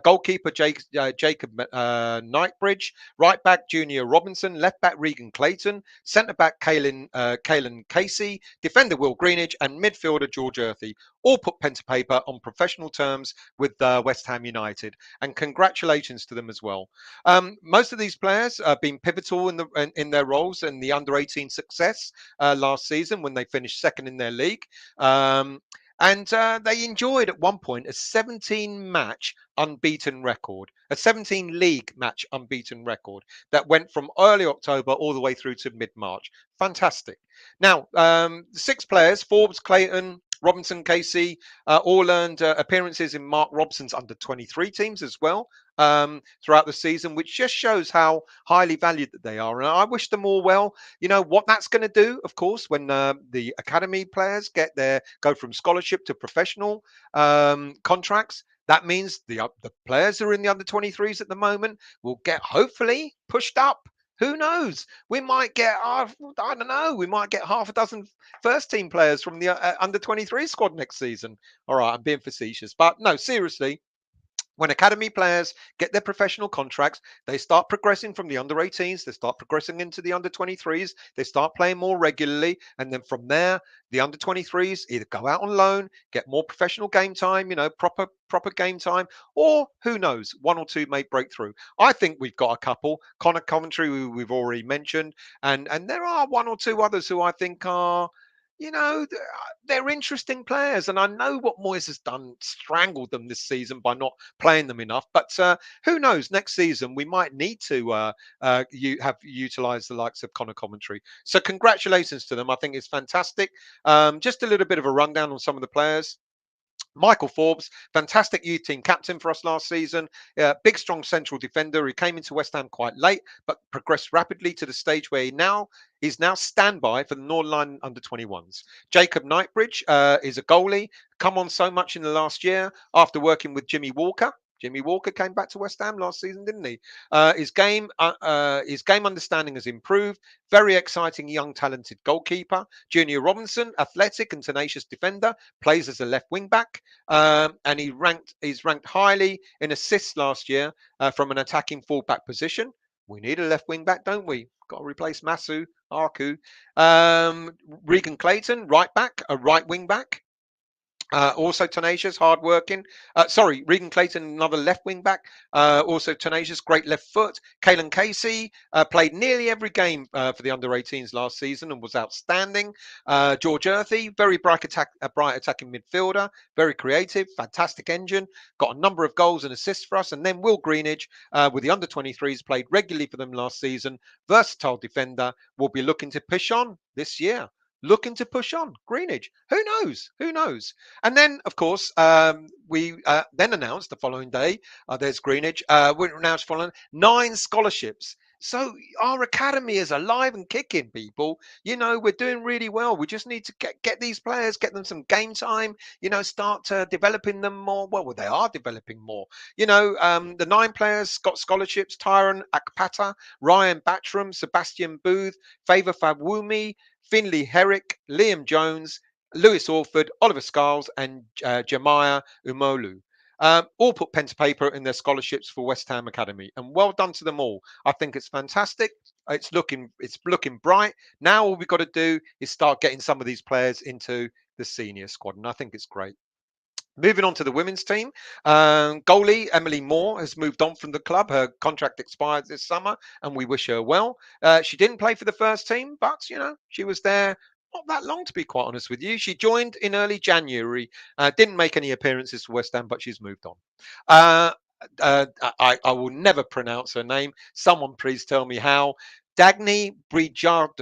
goalkeeper Jacob Knightbridge, right back Junior Robinson, left back Regan Clayton, centre back Caelan Casey, defender Will Greenidge, and midfielder George Earthy. All put pen to paper on professional terms with West Ham United, and congratulations to them as well. Most of these players have been pivotal in their roles in the under 18 success last season when they finished second in their league. And they enjoyed at one point a 17-match unbeaten record, a 17-league match unbeaten record that went from early October all the way through to mid-March. Fantastic. Now, 6 players, Forbes, Clayton, Robinson, Casey, all earned appearances in Mark Robson's under 23 teams as well throughout the season, which just shows how highly valued that they are. And I wish them all well. You know what that's going to do, of course, when the academy players go from scholarship to professional contracts. That means the players who are in the under 23s at the moment will get hopefully pushed up. Who knows? We might get, I don't know, we might get half a dozen first team players from the under 23 squad next season. All right, I'm being facetious, but no, seriously, When academy players get their professional contracts, they start progressing from the under 18s, they start progressing into the under 23s, they start playing more regularly. And then from there, the under 23s either go out on loan, get more professional game time, proper game time, or who knows, one or two may break through. I think we've got a couple. Connor Coventry, who we've already mentioned, and there are one or two others who I think are. They're interesting players, and I know what Moyes has done, strangled them this season by not playing them enough. But who knows? Next season we might need to have utilised the likes of Connor Commentary. So congratulations to them. I think it's fantastic. Just a little bit of a rundown on some of the players. Michael Forbes, fantastic youth team captain for us last season. Big, strong central defender who came into West Ham quite late, but progressed rapidly to the stage where he's now standby for the Northern Line under 21s. Jacob Knightbridge is a goalie, come on so much in the last year after working with Jimmy Walker. Jimmy Walker came back to West Ham last season, didn't he? His game understanding has improved. Very exciting, young, talented goalkeeper. Junior Robinson, athletic and tenacious defender, plays as a left wing back, and he's ranked highly in assists last year from an attacking fullback position. We need a left wing back, don't we? Got to replace Masu Arku. Regan Clayton, right back, a right wing back. Also tenacious, hard-working. Regan Clayton, another left wing back. Also tenacious, great left foot. Kalen Casey played nearly every game for the under-18s last season and was outstanding. George Earthy, very bright attacking midfielder, very creative, fantastic engine. Got a number of goals and assists for us. And then Will Greenidge, with the under-23s, played regularly for them last season. Versatile defender, will be looking to push on this year. Looking to push on. Greenidge. Who knows? Who knows? And then, of course, we then announced the following day, there's Greenidge, we announced following 9 scholarships. So our academy is alive and kicking, people. We're doing really well. We just need to get these players, get them some game time, start developing them more. Well, they are developing more. The 9 players got scholarships: Tyron Akpata, Ryan Batram, Sebastian Booth, Favour Fabwumi, Finley Herrick, Liam Jones, Lewis Orford, Oliver Scarles, and Jemiah Umolu. All put pen to paper in their scholarships for West Ham Academy, and well done to them all. I think it's fantastic. It's looking bright. Now all we've got to do is start getting some of these players into the senior squad, and I think it's great. Moving on to the women's team, goalie Emily Moore has moved on from the club. Her contract expires this summer, and we wish her well. She didn't play for the first team, but she was there not that long, to be quite honest with you. She joined in early January, didn't make any appearances for West Ham, but she's moved on. I will never pronounce her name. Someone please tell me how. Dagny Bridgardottir.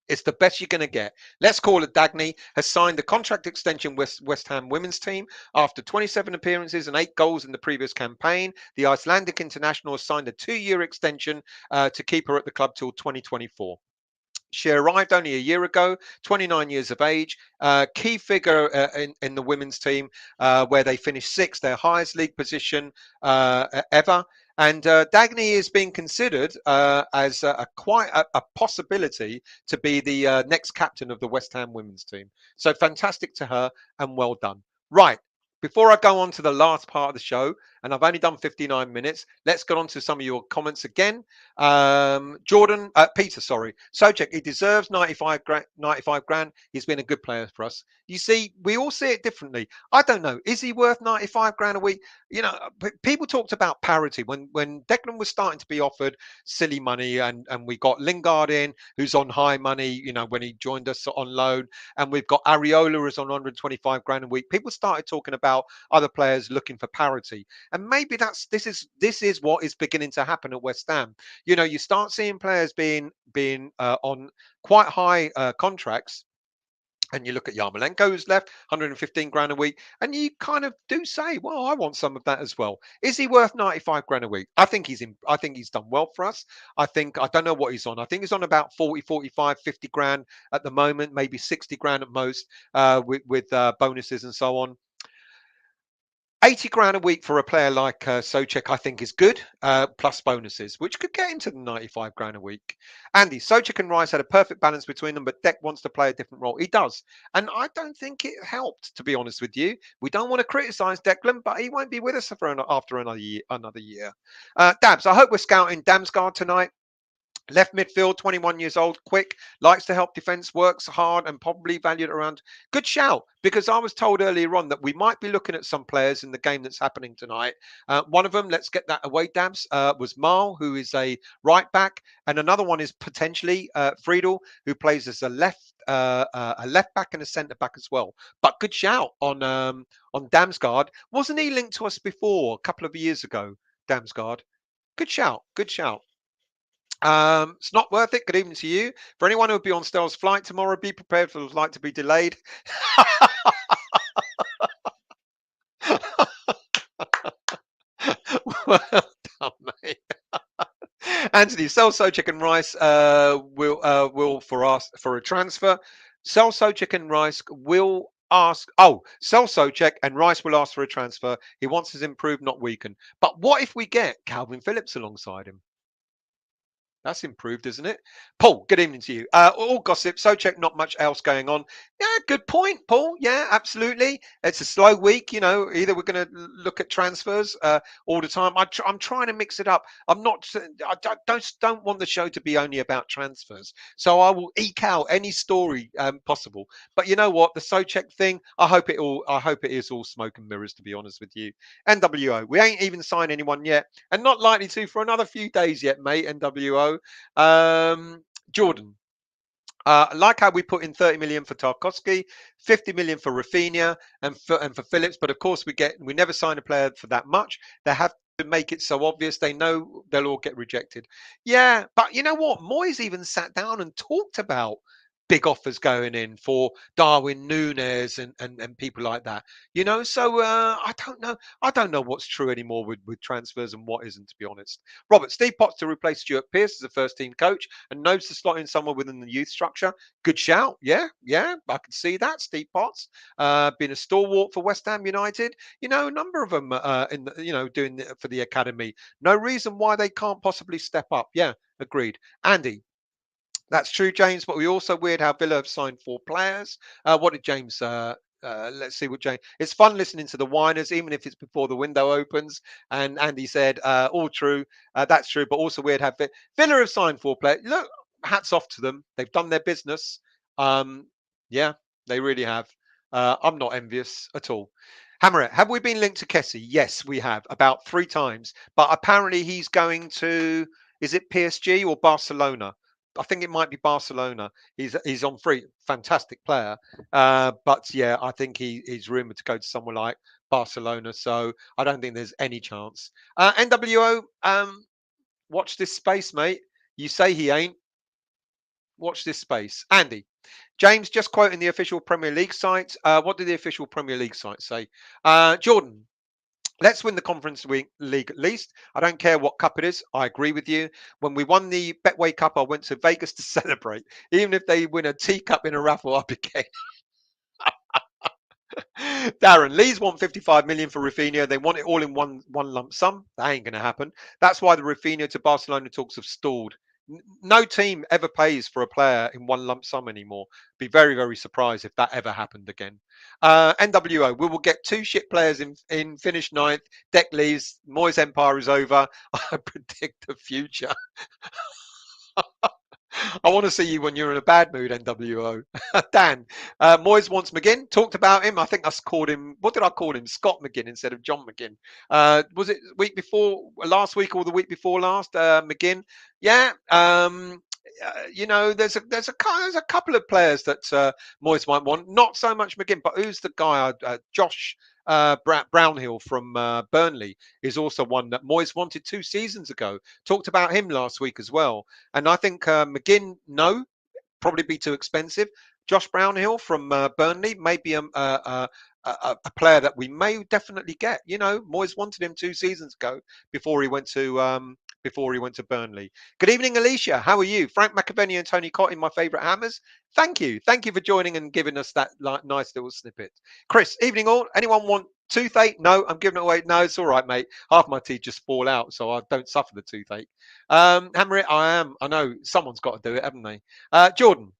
It's the best you're going to get. Let's call it Dagny. Has signed the contract extension with West Ham women's team after 27 appearances and 8 goals in the previous campaign. The Icelandic international has signed a 2-year extension to keep her at the club till 2024. She arrived only a year ago, 29 years of age, key figure in the women's team, where they finished 6th, their highest league position ever. And Dagny is being considered as quite a possibility to be the next captain of the West Ham women's team. So fantastic to her and well done. Right. Before I go on to the last part of the show, and I've only done 59 minutes, let's get on to some of your comments again. Peter, Soucek, he deserves 95 grand. He's been a good player for us. You see, we all see it differently. I don't know. Is he worth 95 grand a week? People talked about parity when Declan was starting to be offered silly money, and we got Lingard in, who's on high money, when he joined us on loan, and we've got Areola who's on 125 grand a week. People started talking about other players looking for parity. And maybe this is what is beginning to happen at West Ham. You start seeing players being on quite high contracts. And you look at Yarmolenko, who's left 115 grand a week, and you kind of do say, well, I want some of that as well. Is he worth 95 grand a week? I think he's done well for us. I don't know what he's on. I think he's on about 40, 45, 50 grand at the moment, maybe 60 grand at most, with bonuses and so on. 80 grand a week for a player like Soucek, I think is good, plus bonuses, which could get into the 95 grand a week. Andy, Soucek and Rice had a perfect balance between them, but Deck wants to play a different role. He does. And I don't think it helped, to be honest with you. We don't want to criticise Declan, but he won't be with us after another year. Dabs, I hope we're scouting Damsgaard tonight. Left midfield, 21 years old, quick, likes to help defence, works hard, and probably valued around. Good shout, because I was told earlier on that we might be looking at some players in the game that's happening tonight. One of them, let's get that away, Dabs, was Maehle, who is a right back, and another one is potentially Friedl, who plays as a left back and a centre back as well. But good shout on Damsgaard. Wasn't he linked to us before a couple of years ago? Damsgaard. Good shout. Good shout. It's not worth it. Good evening to you. For anyone who will be on Stell's flight tomorrow, be prepared for the flight to be delayed. Well done, mate. Anthony, sell Soucek and Rice will for a transfer. Sell Soucek and Rice will ask. Oh, sell Soucek and Rice will ask for a transfer. He wants us improved, not weakened. But what if we get Calvin Phillips alongside him? That's improved, isn't it? Paul, good evening to you. All gossip, Soucek, not much else going on. Yeah, good point, Paul. Yeah, absolutely. It's a slow week, you know. Either we're going to look at transfers all the time. I'm trying to mix it up. I'm not. I don't want the show to be only about transfers. So I will eke out any story possible. But you know what? The Soucek thing. I hope it is all smoke and mirrors. To be honest with you, NWO. We ain't even signed anyone yet, and not likely to for another few days yet, mate. NWO. Jordan, like how we put in 30 million for Tarkowski, 50 million for Rafinha, and for Phillips, but of course we never sign a player for that much. They have to make it so obvious. They know they'll all get rejected. Yeah, but you know what? Moyes even sat down and talked about big offers going in for Darwin Núñez and people like that. You know, so I don't know. I don't know what's true anymore with transfers and what isn't, to be honest. Robert, Steve Potts to replace Stuart Pearce as a first team coach and knows to slot in somewhere within the youth structure. Good shout. Yeah, I can see that. Steve Potts, been a stalwart for West Ham United. You know, a number of them doing for the academy. No reason why they can't possibly step up. Yeah, agreed. Andy, that's true, James. But we also weird how Villa have signed 4 players. What did James? Let's see what James. It's fun listening to the whiners, even if it's before the window opens. And Andy said, all true. That's true, but also weird how Villa have signed 4 players. Look, hats off to them. They've done their business. Yeah, they really have. I'm not envious at all. Hammerette, have we been linked to Kessie? Yes, we have about 3 times. But apparently he's going to. Is it PSG or Barcelona? I think it might be Barcelona. He's on free, fantastic player. But yeah, I think he's rumored to go to somewhere like Barcelona. So I don't think there's any chance. NWO, watch this space, mate. You say he ain't. Watch this space. Andy, James, just quoting the official Premier League site. What did the official Premier League site say? Jordan, let's win the Conference League at least. I don't care what cup it is. I agree with you. When we won the Betway Cup, I went to Vegas to celebrate. Even if they win a teacup in a raffle, I'll be gay. Darren, Leeds want 55 million for Rafinha. They want it all in one lump sum. That ain't going to happen. That's why the Rafinha to Barcelona talks have stalled. No team ever pays for a player in one lump sum anymore. Be very, very surprised if that ever happened again. NWO, we will get 2 shit players in finish 9th. Deck leaves. Moyes' empire is over. I predict the future. I want to see you when you're in a bad mood, NWO. Dan, Moyes wants McGinn. Talked about him. I think I called him, what did I call him? Scott McGinn instead of John McGinn. Was it week before, last week or the week before last? McGinn. Yeah. You know, there's a couple of players that Moyes might want. Not so much McGinn, but who's the guy? Josh Brownhill from Burnley is also one that Moyes wanted 2 seasons ago. Talked about him last week as well. And I think McGinn, no, probably be too expensive. Josh Brownhill from Burnley, maybe a player that we may definitely get. You know, Moyes wanted him 2 seasons ago before he went to before he went to Burnley. Good evening, Alicia. How are you? Frank McAvenny and Tony Cotton, my favourite hammers. Thank you. Thank you for joining and giving us that nice little snippet. Chris, evening all. Anyone want toothache? No, I'm giving it away. No, it's all right, mate. Half my teeth just fall out, so I don't suffer the toothache. Hammer it, I am. I know someone's got to do it, haven't they? Jordan,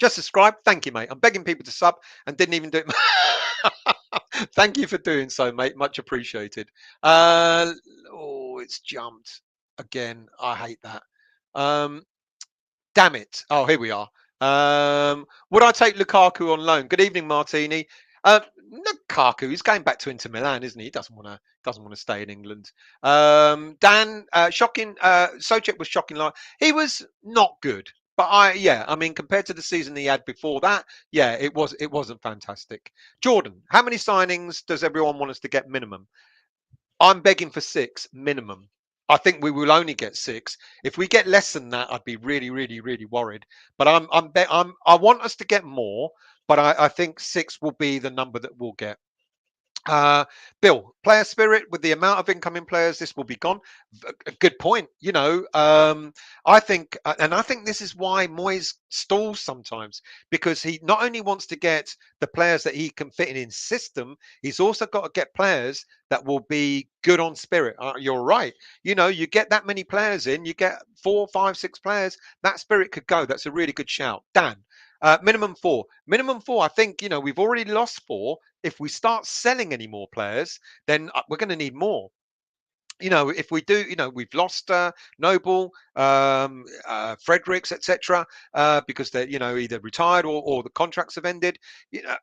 just subscribe. Thank you, mate. I'm begging people to sub and didn't even do it. Thank you for doing so, mate. Much appreciated. Oh, it's jumped again. I hate that. Damn it. Oh, here we are. Would I take Lukaku on loan? Good evening, Martini. Lukaku, he's going back to Inter Milan, isn't he? He doesn't want to stay in England. Dan, shocking. Soucek was shocking. Like he was not good, but I mean, compared to the season he had before that, yeah, it wasn't fantastic. Jordan, how many signings does everyone want us to get minimum? I'm begging for 6 minimum. I think we will only get 6. If we get less than that, I'd be really, really, really worried. But I want us to get more, but I think 6 will be the number that we'll get. Bill, player spirit with the amount of incoming players, this will be gone. A good point. I think this is why Moyes stalls sometimes, because he not only wants to get the players that he can fit in his system, he's also got to get players that will be good on spirit. You're right. You get that many players in, you get 4, 5, 6 players, that spirit could go. That's a really good shout. Dan, minimum 4. Minimum 4. I think, we've already lost 4. If we start selling any more players, then we're going to need more. If we do, we've lost Noble, Fredericks, etc., because they're, either retired or the contracts have ended.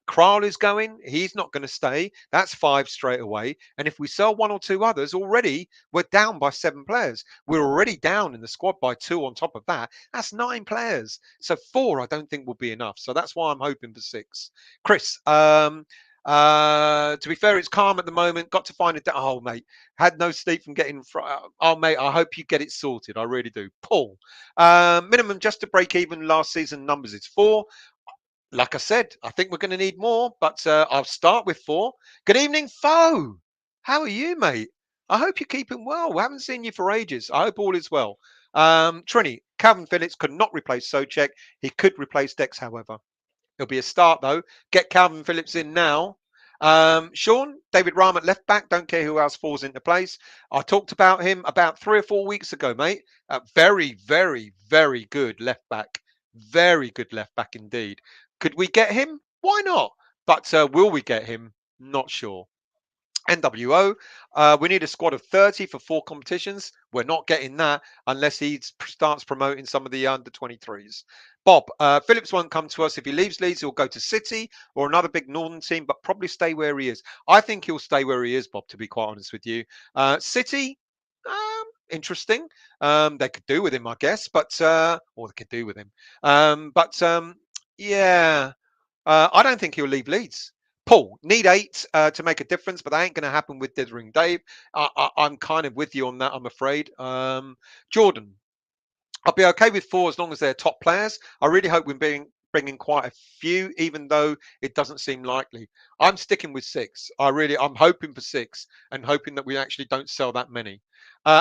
Kral is going; he's not going to stay. That's 5 straight away. And if we sell 1 or 2 others, already we're down by 7 players. We're already down in the squad by 2 on top of that. That's 9 players. So 4, I don't think will be enough. So that's why I'm hoping for 6. Chris, to be fair, it's calm at the moment. Got to find it. Oh, mate, had no sleep from getting. Oh, mate, I hope you get it sorted. I really do. Paul, minimum just to break even last season numbers is 4. Like I said, I think we're going to need more, but I'll start with 4. Good evening, Foe. How are you, mate? I hope you're keeping well. We haven't seen you for ages. I hope all is well. Trini, Calvin Phillips could not replace Soucek. He could replace Dex, however. It'll be a start, though. Get Calvin Phillips in now. Sean, David Rahm at left back. Don't care who else falls into place. I talked about him about 3 or 4 weeks ago, mate. Very, very, very good left back. Very good left back indeed. Could we get him? Why not? But will we get him? Not sure. NWO, we need a squad of 30 for 4 competitions. We're not getting that unless he starts promoting some of the under 23s. Bob, Phillips won't come to us. If he leaves Leeds, he'll go to City or another big northern team, but probably stay where he is. I think he'll stay where he is, Bob, to be quite honest with you. City, interesting. They could do with him, I guess, but or they could do with him. Yeah, I don't think he'll leave Leeds. Paul, need 8 to make a difference, but that ain't going to happen with Dithering Dave. I'm kind of with you on that, I'm afraid. Jordan, I'll be okay with 4 as long as they're top players. I really hope we're bringing quite a few, even though it doesn't seem likely. I'm sticking with 6. I'm hoping for 6 and hoping that we actually don't sell that many.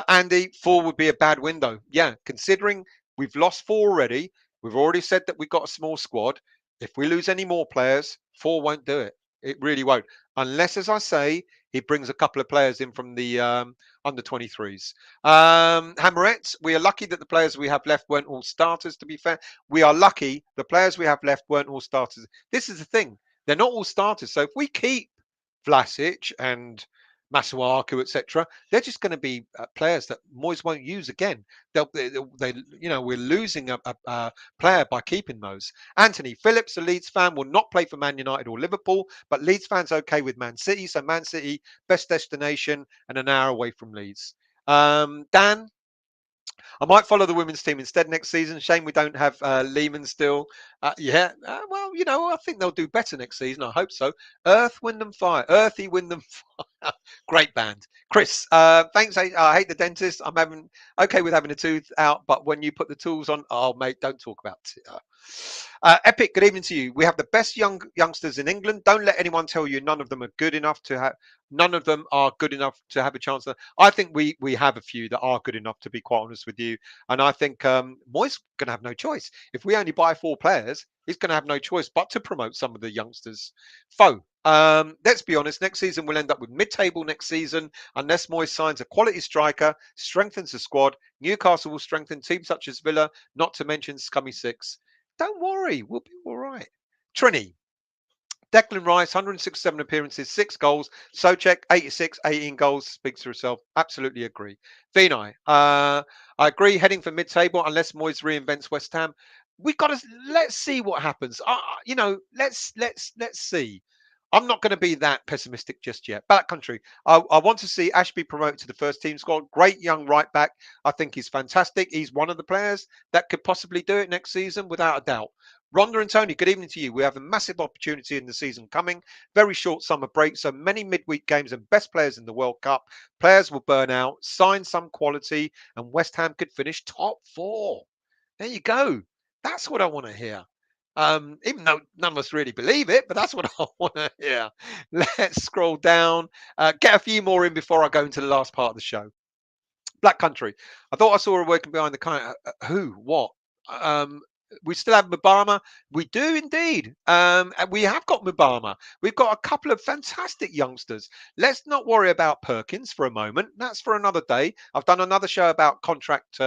Andy, 4 would be a bad window. Yeah, considering we've lost 4 already. We've already said that we've got a small squad. If we lose any more players, 4 won't do it. It really won't. Unless, as I say, he brings a couple of players in from the under 23s. Hammerette, we are lucky that the players we have left weren't all starters, to be fair. We are lucky the players we have left weren't all starters. This is the thing. They're not all starters. So if we keep Vlasic and Masuaku, etc., they're just going to be players that Moyes won't use again. We're losing a player by keeping those. Anthony Phillips, a Leeds fan, will not play for Man United or Liverpool, but Leeds fans okay with Man City. So Man City, best destination, and an hour away from Leeds. Dan, I might follow the women's team instead next season. Shame we don't have Lehman still. I think they'll do better next season. I hope so. Earth, wind and fire. Earthy, wind and fire. Great band. Chris, thanks. I hate the dentist. I'm having okay with having a tooth out, but when you put the tools on, oh mate, don't talk about it. Epic, good evening to you. We have the best youngsters in England. Don't let anyone tell you none of them are good enough to have. None of them are good enough to have a chance. I think we have a few that are good enough, to be quite honest with you. And I think Moyes going to have no choice. If we only buy 4 players, he's going to have no choice but to promote some of the youngsters. Let's be honest. Next season we'll end up with mid-table next season unless Moyes signs a quality striker, strengthens the squad. Newcastle will strengthen teams such as Villa, not to mention scummy six. Don't worry, we'll be all right. Trini, Declan Rice, 167 appearances, 6 goals. Soucek, 86, 18 goals. Speaks for itself. Absolutely agree. Vinay, I agree. Heading for mid-table unless Moyes reinvents West Ham. We've got to let's see what happens. Let's see. I'm not going to be that pessimistic just yet. Back country, I want to see Ashby promoted to the first team squad. Great young right back. I think he's fantastic. He's one of the players that could possibly do it next season, without a doubt. Rhonda and Tony, good evening to you. We have a massive opportunity in the season coming. Very short summer break, so many midweek games and best players in the World Cup. Players will burn out, sign some quality, and West Ham could finish top 4. There you go. That's what I want to hear. Even though none of us really believe it, but that's what I want to hear. Let's scroll down, get a few more in before I go into the last part of the show. Black Country. I thought I saw her working behind the counter. Who? What? We still have Mubama. We do indeed. And we have got Mubama. We've got a couple of fantastic youngsters. Let's not worry about Perkins for a moment. That's for another day. I've done another show about contract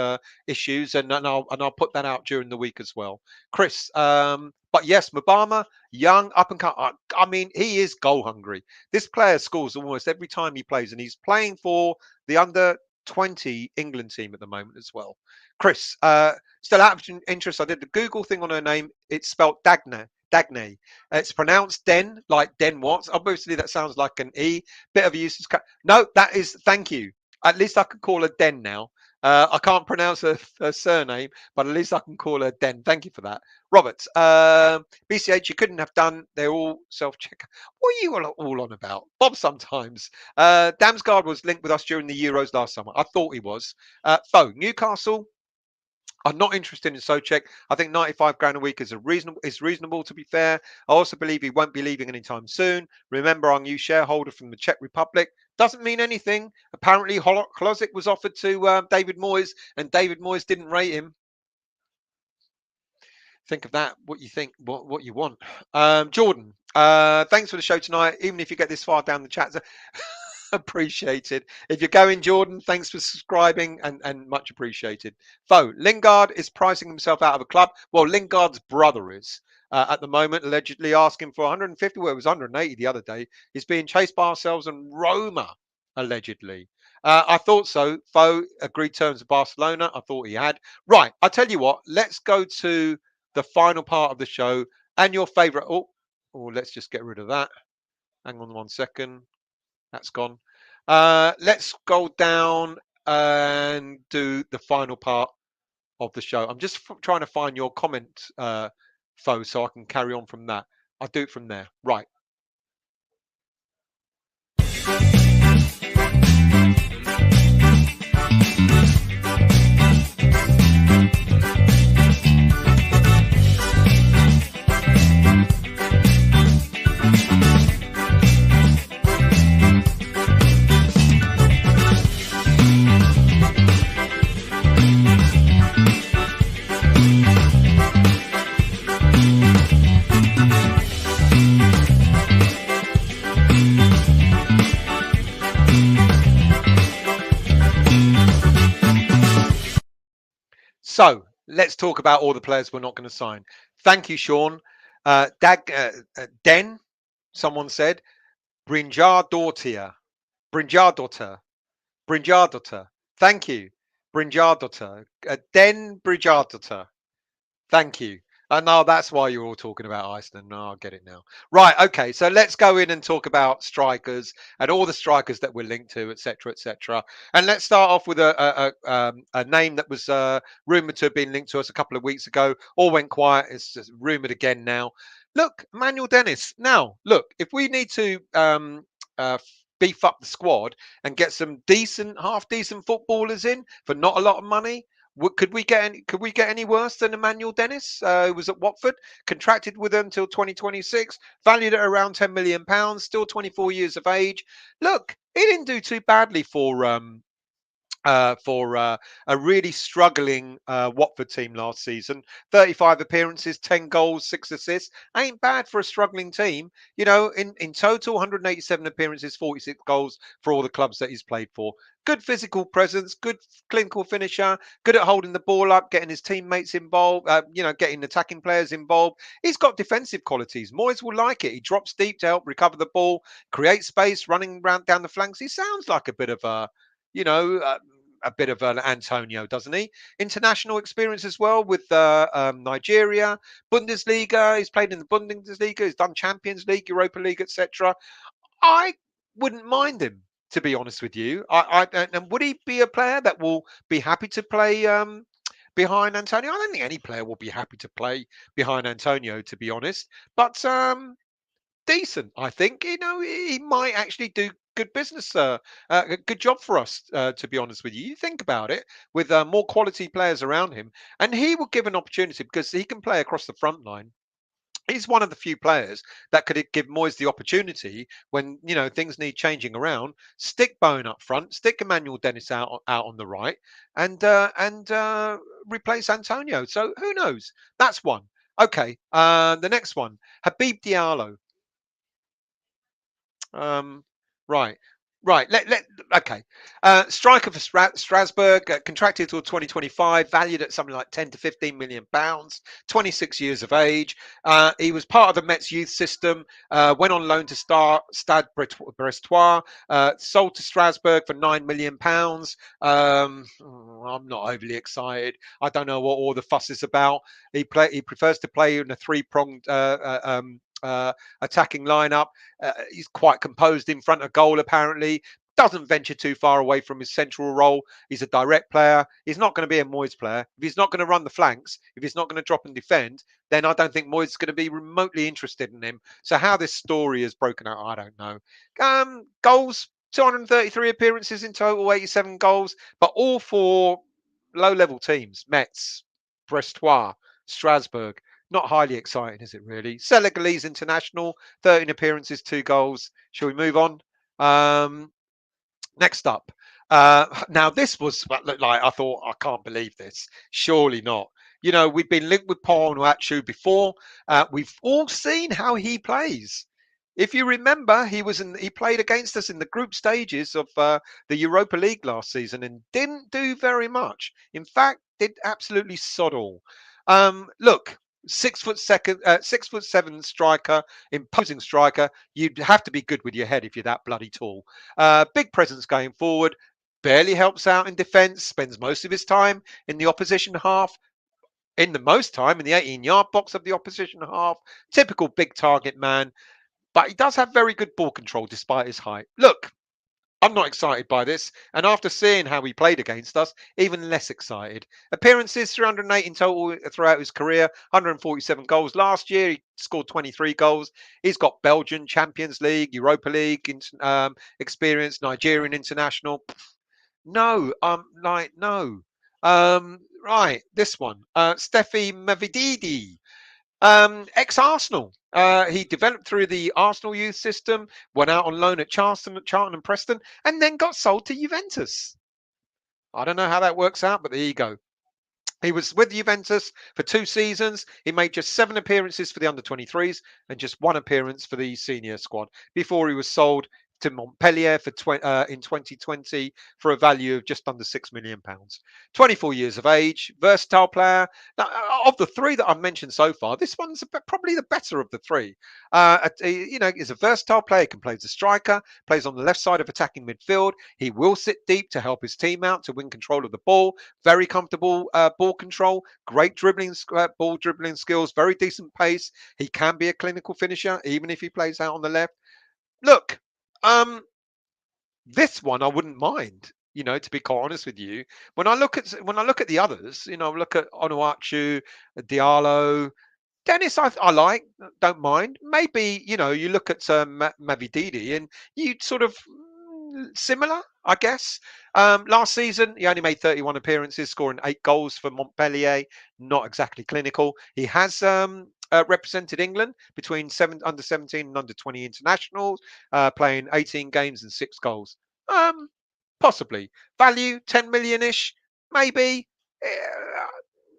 issues, and I'll put that out during the week as well. Chris. But yes, Mubama, young, up and coming. I mean, he is goal hungry. This player scores almost every time he plays, and he's playing for the under 20 England team at the moment as well. Chris, still out of interest, I did the Google thing on her name. It's spelled Dagne. It's pronounced Den, like Den Watts. Obviously, that sounds like an E. Bit of a useless. No, that is, thank you. At least I can call her Den now. I can't pronounce her surname, but at least I can call her Den. Thank you for that. Roberts, BCH, you couldn't have done. They're all self-check. What are you all on about? Bob sometimes. Damsgaard was linked with us during the Euros last summer. I thought he was. Newcastle. I'm not interested in Soucek. I think 95 grand a week is reasonable, to be fair. I also believe he won't be leaving anytime soon. Remember, our new shareholder from the Czech Republic. Doesn't mean anything. Apparently, Hložek was offered to David Moyes, and David Moyes didn't rate him. Think of that, what you think, what you want. Jordan, thanks for the show tonight. Even if you get this far down the chat, appreciated. If you're going, Jordan, thanks for subscribing and much appreciated. Lingard is pricing himself out of a club. Well, Lingard's brother is at the moment, allegedly asking for 150. Well, it was 180 the other day. He's being chased by ourselves and Roma, allegedly. I thought so. Agreed terms of Barcelona. I thought he had. Right, I tell you what, let's go to the final part of the show and your favorite. Let's just get rid of that. Hang on 1 second. That's gone. Let's go down and do the final part of the show. I'm just trying to find your comment, so I can carry on from that. I'll do it from there. Right. So let's talk about all the players we're not going to sign. Thank you, Sean. Den, someone said, Brynjardotter. Thank you. Brynjardotter. Den Brynjardotter. Thank you. No, that's why you're all talking about Iceland. No, I get it now. Right. Okay. So let's go in and talk about strikers and all the strikers that we're linked to, etc., etc. And let's start off with a name that was rumored to have been linked to us a couple of weeks ago. All went quiet. It's just rumored again now. Look, Emmanuel Dennis. Now, look, if we need to beef up the squad and get some decent, half decent footballers in for not a lot of money. Could we get any? Could we get any worse than Emmanuel Dennis, who was at Watford, contracted with them until 2026, valued at around £10 million, still 24 years of age? Look, he didn't do too badly for a really struggling Watford team last season. 35 appearances, 10 goals, 6 assists. Ain't bad for a struggling team. You know, in total, 187 appearances, 46 goals for all the clubs that he's played for. Good physical presence, good clinical finisher, good at holding the ball up, getting his teammates involved, getting attacking players involved. He's got defensive qualities. Moyes will like it. He drops deep to help recover the ball, create space, running around down the flanks. He sounds like a bit of you know, a bit of an Antonio, doesn't he? International experience as well with Nigeria, Bundesliga. He's played in the Bundesliga. He's done Champions League, Europa League, etc. I wouldn't mind him, to be honest with you. And would he be a player that will be happy to play behind Antonio? I don't think any player will be happy to play behind Antonio, to be honest. But decent, I think. You know, he might actually do good business, a good job for us, to be honest with you. You think about it, with more quality players around him, and he will give an opportunity because he can play across the front line. He's one of the few players that could give Moyes the opportunity when things need changing around. Stick Bowen up front, stick Emmanuel Dennis out on the right, and replace Antonio. So who knows? That's one. Okay, the next one, Habib Diallo. Um, right, right. Okay. Striker for Strasbourg, contracted till 2025, valued at something like 10 to 15 million pounds. 26 years of age. He was part of the Mets youth system. Went on loan to Stade Brestois. Sold to Strasbourg for 9 million pounds. I'm not overly excited. I don't know what all the fuss is about. He prefers to play in a three-pronged attacking lineup. He's quite composed in front of goal, apparently. Doesn't venture too far away from his central role. He's a direct player. He's not going to be a Moyes player. If he's not going to run the flanks, if he's not going to drop and defend, then I don't think Moyes is going to be remotely interested in him. So how this story is broken out, I don't know. Goals, 233 appearances in total, 87 goals, but all for low-level teams. Mets, Brestois, Strasbourg. Not highly exciting, is it really? Senegalese international, 13 appearances, 2 goals. Shall we move on? Next up. Now, this was like, I thought, I can't believe this. Surely not. You know, we've been linked with Paul Nuachu before. We've all seen how he plays. If you remember, he played against us in the group stages of the Europa League last season and didn't do very much. In fact, did absolutely sod all. Look, 6'7" striker, imposing striker. You'd have to be good with your head if you're that bloody tall. Big presence going forward. Barely helps out in defence. Spends most of his time in the opposition half. In the most time in the 18-yard box of the opposition half. Typical big target man. But he does have very good ball control despite his height. Look, I'm not excited by this, and after seeing how he played against us, even less excited. Appearances, 308 in total throughout his career, 147 goals. Last year, he scored 23 goals. He's got Belgian Champions League, Europa League experience, Nigerian international. No, no. Right, this one. Steffi Mavididi. Ex-Arsenal. He developed through the Arsenal youth system, went out on loan at Charlton and Preston, and then got sold to Juventus. I don't know how that works out, but there you go. He was with Juventus for 2 seasons. He made just 7 appearances for the under-23s and just 1 appearance for the senior squad before he was sold to Montpellier in 2020 for a value of just under £6 million. 24 years of age, versatile player. Now, of the 3 that I've mentioned so far, this one's probably the better of the 3. He's a versatile player. Can play as a striker, plays on the left side of attacking midfield. He will sit deep to help his team out to win control of the ball. Very comfortable ball control, great ball dribbling skills, very decent pace. He can be a clinical finisher, even if he plays out on the left. Look, this one I wouldn't mind, to be quite honest with you. When I look at the others, look at Onuachu, Diallo, Dennis, I like, don't mind. Maybe, you look at Mavididi and you sort of similar, I guess. Last season, he only made 31 appearances, scoring 8 goals for Montpellier. Not exactly clinical. He has represented England between under 17 and under 20 internationals, playing 18 games and 6 goals. Possibly. Value 10 million ish, maybe.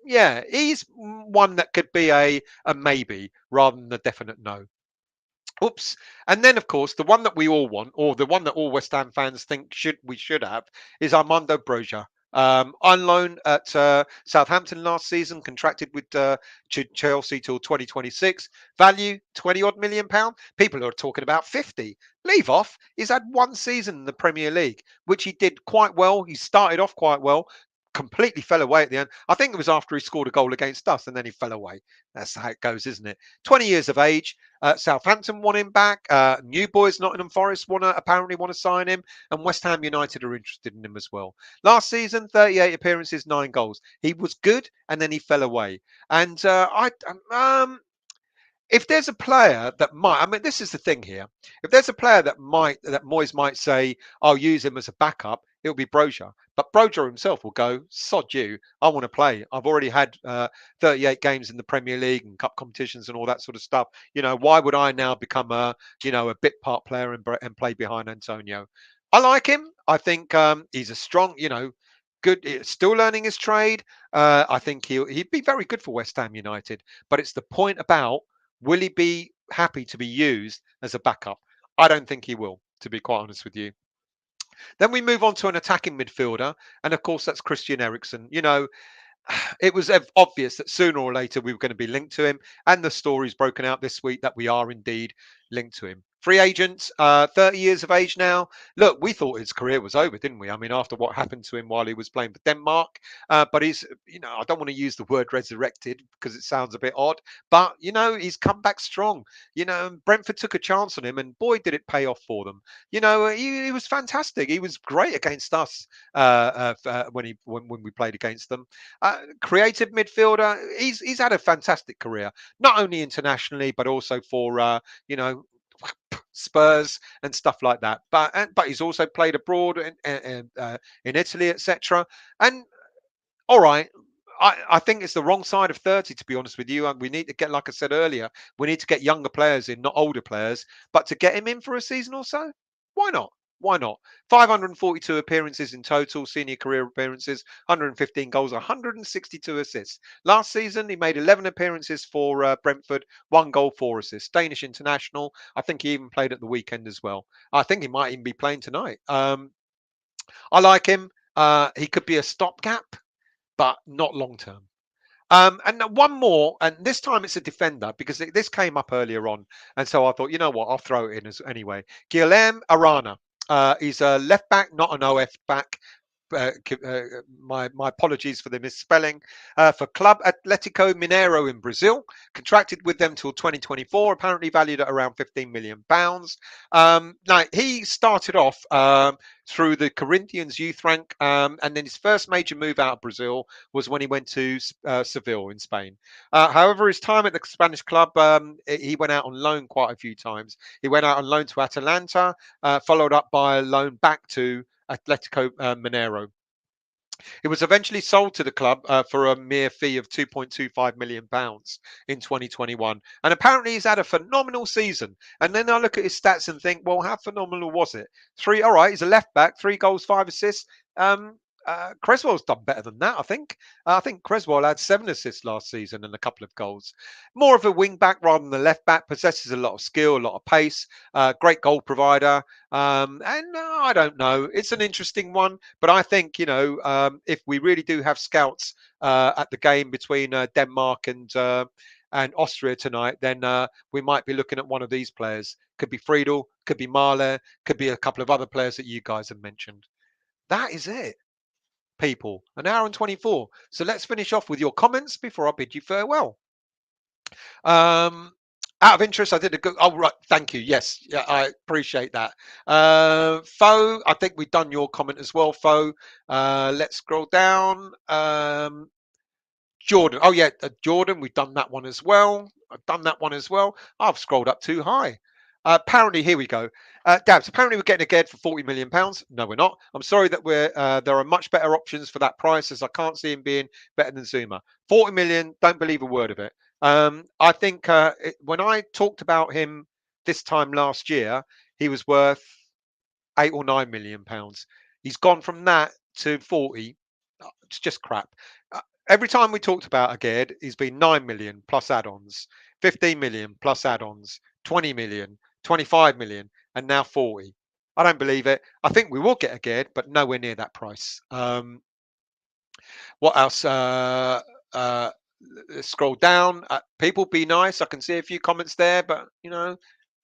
Yeah, he's one that could be a maybe rather than a definite no. Oops. And then, of course, the one that we all want, or the one that all West Ham fans think we should have, is Armando Broja. On loan at Southampton last season, contracted with Chelsea till 2026. Value 20 odd million pound. People are talking about 50. Leave off. He's had one season in the Premier League, which he did quite well. He started off quite well. Completely fell away at the end. I think it was after he scored a goal against us and then he fell away. That's how it goes, isn't it? 20 years of age. Southampton want him back. New Boys, Nottingham Forest apparently want to sign him, and West Ham United are interested in him as well. Last season, 38 appearances, 9 goals. He was good, and then he fell away. And if there's a player that might, I mean, this is the thing here. If there's a player that Moyes might say, I'll use him as a backup, it'll be Broja. But Broja himself will go, sod you, I want to play. I've already had 38 games in the Premier League and cup competitions and all that sort of stuff. Why would I now become a bit part player and play behind Antonio? I like him. I think he's a strong, good, still learning his trade. I think he'd be very good for West Ham United. But it's the point about, will he be happy to be used as a backup? I don't think he will, to be quite honest with you. Then we move on to an attacking midfielder, and of course that's Christian Eriksen. It was obvious that sooner or later we were going to be linked to him, and the story's broken out this week that we are indeed linked to him. Free agent, 30 years of age now. Look, we thought his career was over, didn't we? I mean, after what happened to him while he was playing for Denmark. But he's, I don't want to use the word resurrected because it sounds a bit odd. But, he's come back strong. Brentford took a chance on him, and boy, did it pay off for them. He was fantastic. He was great against us when we played against them. Creative midfielder. He's had a fantastic career, not only internationally but also for Spurs and stuff like that. But he's also played abroad in Italy, etc. And all right. I think it's the wrong side of 30, to be honest with you. And we need to get, like I said earlier, we need to get younger players in, not older players. But to get him in for a season or so, why not? Why not? 542 appearances in total, senior career appearances, 115 goals, 162 assists. Last season, he made 11 appearances for Brentford, 1 goal, 4 assists. Danish international. I think he even played at the weekend as well. I think he might even be playing tonight. I like him. He could be a stopgap, but not long term. And one more, and this time it's a defender because this came up earlier on. And so I thought, you know what, I'll throw it in anyway. Guilherme Arana. He's a left back, not an OF back. My apologies for the misspelling. For Club Atlético Mineiro in Brazil, contracted with them till 2024, apparently valued at around £15 million. Now he started off through the Corinthians youth rank, and then his first major move out of Brazil was when he went to Seville in Spain. However, his time at the Spanish club, he went out on loan quite a few times. He went out on loan to Atalanta, followed up by a loan back to Atletico Mineiro. It was eventually sold to the club for a mere fee of £2.25 million in 2021. And apparently he's had a phenomenal season. And then I look at his stats and think, well, how phenomenal was it? All right, he's a left back, 3 goals, 5 assists. Creswell's done better than that, I think. I think Creswell had 7 assists last season and a couple of goals. More of a wing back rather than the left back, possesses a lot of skill, a lot of pace, great goal provider. And I don't know, it's an interesting one, but I think, if we really do have scouts at the game between Denmark and Austria tonight, then we might be looking at one of these players. Could be Friedl, could be Maehle, could be a couple of other players that you guys have mentioned. That is it, people. An hour and 24. So let's finish off with your comments before I bid you farewell. Out of interest, I did a good. Oh, right. Thank you. Yes. Yeah, I appreciate that. Fo, I think we've done your comment as well, Fo. Let's scroll down. Jordan. Oh, yeah. Jordan, we've done that one as well. I've done that one as well. I've scrolled up too high. Apparently, here we go. Dabs, apparently we're getting a Ged for £40 million. No, we're not. I'm sorry that there are much better options for that price, as I can't see him being better than Zouma. 40 million, don't believe a word of it. I think when I talked about him this time last year, he was worth £8 or £9 million. He's gone from that to 40. It's just crap. Every time we talked about a Ged, he's been 9 million plus add-ons, 15 million plus add-ons, 20 million, 25 million, and now 40. I don't believe it. I think we will get a Ged, but nowhere near that price. What else? Let's scroll down. People, be nice. I can see a few comments there, but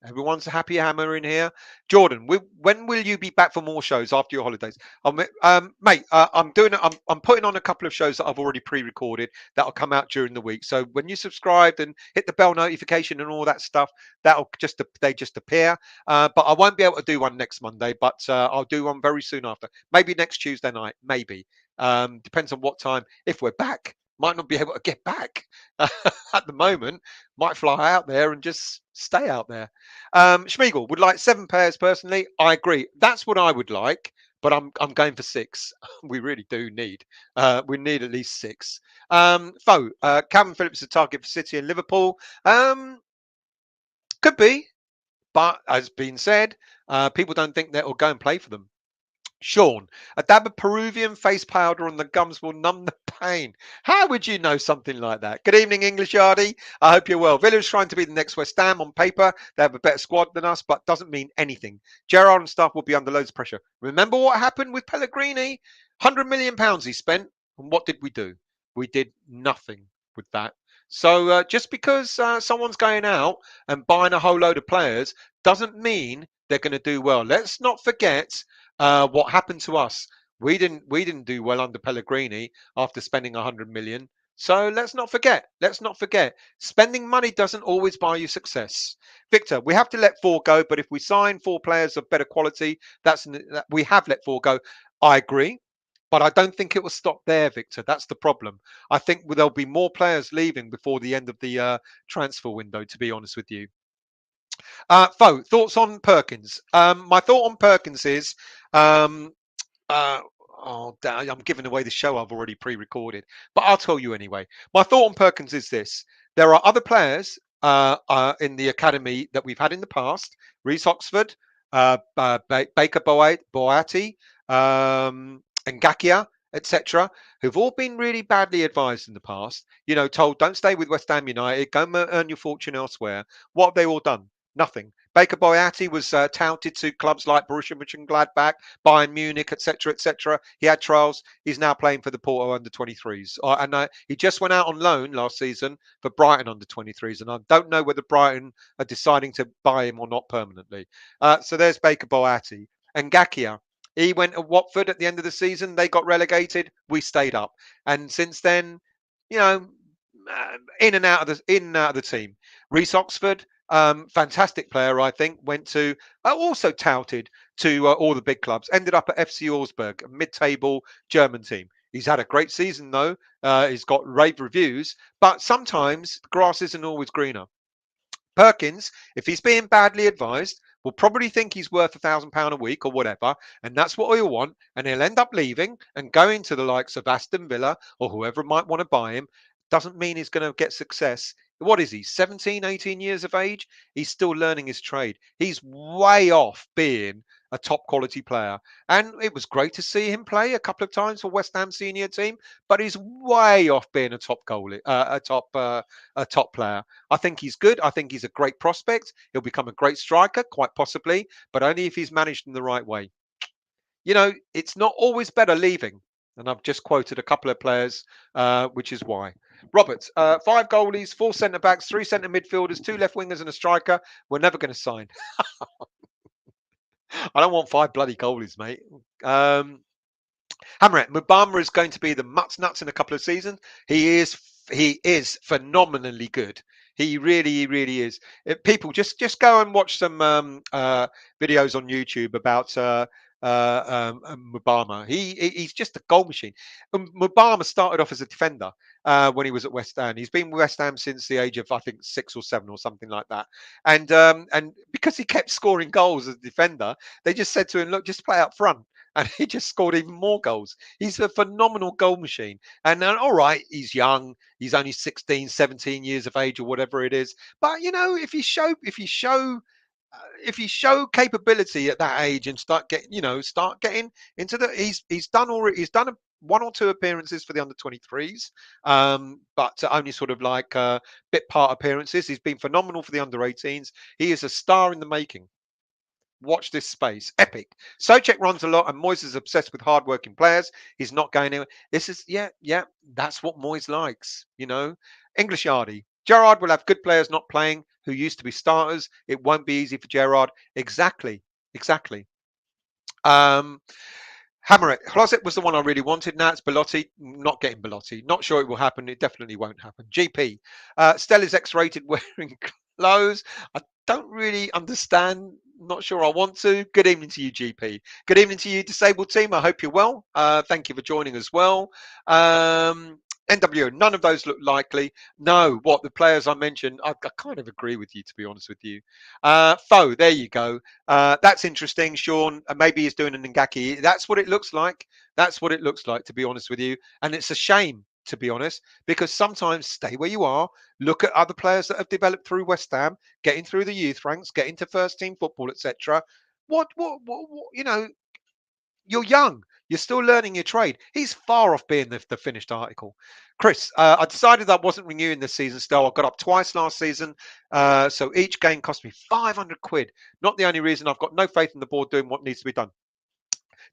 everyone's a happy hammer in here. Jordan, when will you be back for more shows after your holidays? Mate, I'm doing it. I'm putting on a couple of shows that I've already pre-recorded that'll come out during the week. So when you subscribed and hit the bell notification and all that stuff, they just appear. But I won't be able to do one next Monday, but I'll do one very soon after. Maybe next Tuesday night. Maybe. Depends on what time. If we're back, might not be able to get back at the moment. Might fly out there and just stay out there. Schmiegel would like 7 pairs personally. I agree. That's what I would like, but I'm going for 6. We really do need. We need at least 6. Calvin Phillips is a target for City and Liverpool. Could be, but as been said, people don't think that will go and play for them. Sean, a dab of Peruvian face powder on the gums will numb the pain. How would you know something like that? Good evening, English Yardie. I hope you're well. Villa's trying to be the next West Ham on paper. They have a better squad than us, but doesn't mean anything. Gerrard and staff will be under loads of pressure. Remember what happened with Pellegrini? £100 million he spent. And what did we do? We did nothing with that. So just because someone's going out and buying a whole load of players doesn't mean they're going to do well. Let's not forget what happened to us. We didn't do well under Pellegrini after spending 100 million. So let's not forget. Spending money doesn't always buy you success. Victor, we have to let 4 go, but if we sign 4 players of better quality, we have let 4 go. I agree, but I don't think it will stop there, Victor. That's the problem. I think there'll be more players leaving before the end of the transfer window, to be honest with you. Thoughts on Perkins? My thought on Perkins is, I'm giving away the show I've already pre-recorded, but I'll tell you anyway. My thought on Perkins is this: there are other players in the academy that we've had in the past, Reece Oxford, Baker Boati, Ngakia, etc., who've all been really badly advised in the past. Told don't stay with West Ham United, go earn your fortune elsewhere. What have they all done? Nothing. Baker Boyati was touted to clubs like Borussia Mönchengladbach, Bayern Munich, etc., etc. He had trials. He's now playing for the Porto under-23s. And he just went out on loan last season for Brighton under-23s. And I don't know whether Brighton are deciding to buy him or not permanently. So there's Baker Boyati. And Ngakia. He went to Watford at the end of the season. They got relegated. We stayed up. And since then, in and out of the team. Reece Oxford, fantastic player, I think, went to, also touted to all the big clubs, ended up at FC Augsburg, a mid-table German team. He's had a great season, though. He's got rave reviews, but sometimes the grass isn't always greener. Perkins, if he's being badly advised, will probably think he's worth £1,000 a week or whatever, and that's what he'll want, and he'll end up leaving and going to the likes of Aston Villa or whoever might want to buy him. Doesn't mean he's going to get success. What is he, 17, 18 years of age? He's still learning his trade. He's way off being a top quality player. And it was great to see him play a couple of times for West Ham senior team, but he's way off being a top goalie, a top player. I think he's good. I think he's a great prospect. He'll become a great striker, quite possibly, but only if he's managed in the right way. It's not always better leaving. And I've just quoted a couple of players, which is why. Robert, 5 goalies, 4 centre-backs, 3 centre midfielders, 2 left wingers and a striker. We're never going to sign. I don't want 5 bloody goalies, mate. Hamret, Mubama is going to be the nuts in a couple of seasons. He is phenomenally good. He really is. People, just go and watch some videos on YouTube about Mubama. He's just a goal machine. Mubama started off as a defender when he was at West Ham. He's been with West Ham since the age of, I think, 6 or 7 or something like that. And because he kept scoring goals as a defender, they just said to him, "Look, just play up front." And he just scored even more goals. He's a phenomenal goal machine. And all right, he's young. He's only 16, 17 years of age or whatever it is. But if you show capability at that age and start getting into the he's done 1 or 2 appearances for the under 23s, but only sort of like bit part appearances. He's been phenomenal for the under 18s. He is a star in the making. Watch this space. Epic. Soucek runs a lot, and Moyes is obsessed with hard-working players. He's not going anywhere. This is, yeah, that's what Moyes likes, English Yardy. Gerrard will have good players not playing who used to be starters. It won't be easy for Gerrard. Exactly. Hammerit. Closet was the one I really wanted. Now it's Belotti. Not getting Belotti. Not sure it will happen. It definitely won't happen. GP. Stella's X-rated wearing clothes. I don't really understand. Not sure I want to. Good evening to you, GP. Good evening to you, disabled team. I hope you're well. Thank you for joining as well. NW, none of those look likely. No, what the players I mentioned, I kind of agree with you, to be honest with you. Foe, there you go. That's interesting, Sean. Maybe he's doing an Ngaki. That's what it looks like. That's what it looks like, to be honest with you. And it's a shame, to be honest, because sometimes stay where you are. Look at other players that have developed through West Ham, getting through the youth ranks, getting to first team football, etc. What, you're young. You're still learning your trade. He's far off being the finished article. Chris, I decided I wasn't renewing this season still. I got up twice last season. So each game cost me 500 quid. Not the only reason. I've got no faith in the board doing what needs to be done.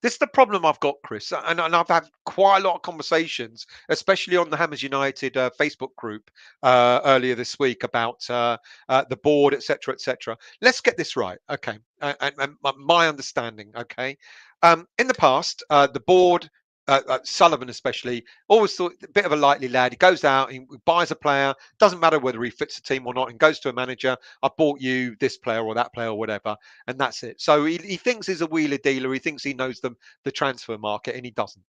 This is the problem I've got, Chris, and I've had quite a lot of conversations, especially on the Hammers United Facebook group earlier this week about the board, etc., etc. Let's get this right, okay? And my understanding, okay? In the past, the board, Sullivan especially, always thought a bit of a likely lad. He goes out, he buys a player, doesn't matter whether he fits the team or not, and goes to a manager. I bought you this player or that player or whatever, and that's it. So he thinks he's a wheeler dealer. He thinks he knows the transfer market, and he doesn't.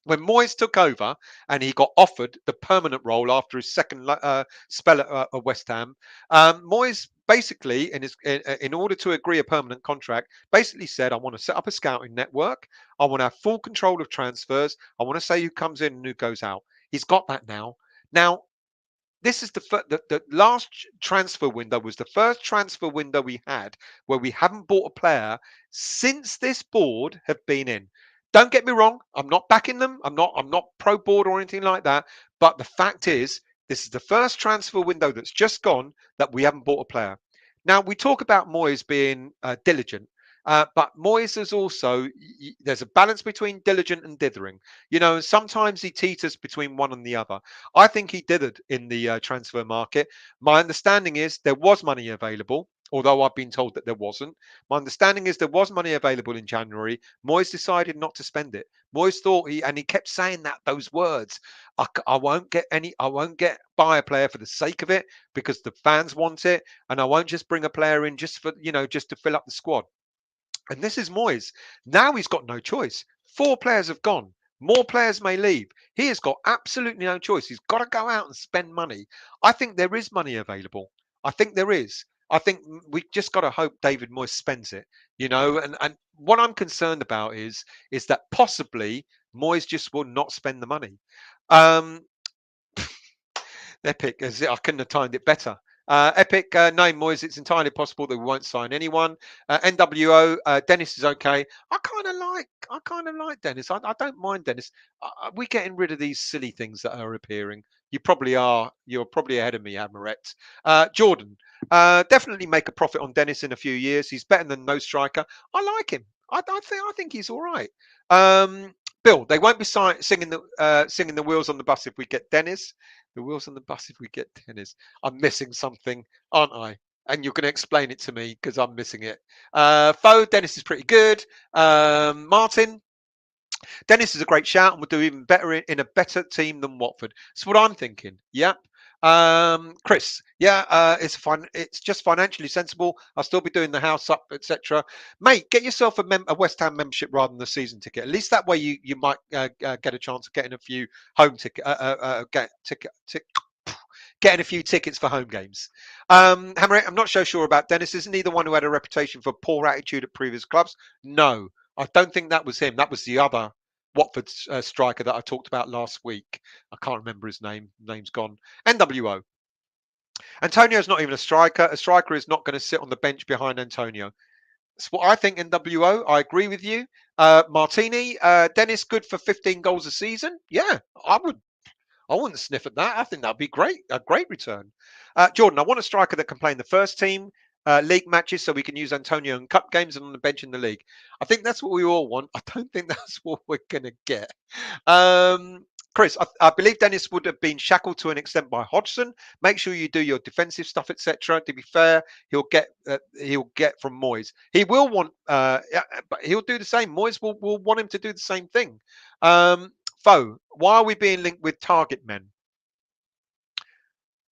When Moyes took over and he got offered the permanent role after his second spell at West Ham, Moyes basically, in order to agree a permanent contract, basically said, I want to set up a scouting network. I want to have full control of transfers. I want to say who comes in and who goes out. He's got that now. Now, this is the last transfer window was the first transfer window we had where we haven't bought a player since this board have been in. Don't get me wrong, I'm not backing them. I'm not pro board or anything like that. But the fact is, this is the first transfer window that's just gone that we haven't bought a player. Now we talk about Moyes being diligent. But Moyes is also, there's a balance between diligent and dithering. And sometimes he teeters between one and the other. I think he dithered in the transfer market. My understanding is there was money available, although I've been told that there wasn't. My understanding is there was money available in January. Moyes decided not to spend it. Moyes thought he kept saying those words. I won't buy a player for the sake of it because the fans want it, and I won't just bring a player in just to fill up the squad. And this is Moyes. Now he's got no choice. 4 players have gone. More players may leave. He has got absolutely no choice. He's got to go out and spend money. I think there is money available. I think there is. I think we just got to hope David Moyes spends it, and what I'm concerned about is that possibly Moyes just will not spend the money. Epic, as I couldn't have timed it better. Epic, no, Moyes, it's entirely possible that we won't sign anyone. NWO, Dennis is okay. I kind of like Dennis. I don't mind Dennis. We're getting rid of these silly things that are appearing. You probably are. You're probably ahead of me, Amaret. Jordan, definitely make a profit on Dennis in a few years. He's better than no striker. I like him. I think he's all right. Bill, they won't be singing the wheels on the bus if we get Dennis. The wheels on the bus if we get Dennis. I'm missing something, aren't I? And you're going to explain it to me because I'm missing it. Foe, Dennis is pretty good. Martin, Dennis is a great shout and will do even better in a better team than Watford. That's what I'm thinking. Yep. Chris, yeah, it's fun. It's just financially sensible. I'll still be doing the house up, etc. Mate, get yourself a West Ham membership rather than the season ticket. At least that way you might get a chance of getting a few home ticket getting a few tickets for home games. Hammer, I'm not so sure about Dennis. Isn't he the one who had a reputation for poor attitude at previous clubs? No, I don't think that was him. That was the other Watford striker that I talked about last week. I can't remember his name. Name's gone. NWO. Antonio's not even a striker. A striker is not going to sit on the bench behind Antonio. That's what I think. NWO. I agree with you. Martini, Dennis, good for 15 goals a season. Yeah, I would. I wouldn't sniff at that. I think that'd be great. A great return. Jordan, I want a striker that can play in the first team league matches so we can use Antonio in cup games and on the bench in the league. I think that's what we all want. I don't think that's what we're going to get. Chris, I believe Dennis would have been shackled to an extent by Hodgson. Make sure you do your defensive stuff, etc. To be fair, he'll get from Moyes. He will want, but he'll do the same. Moyes will want him to do the same thing. Foe, why are we being linked with target men?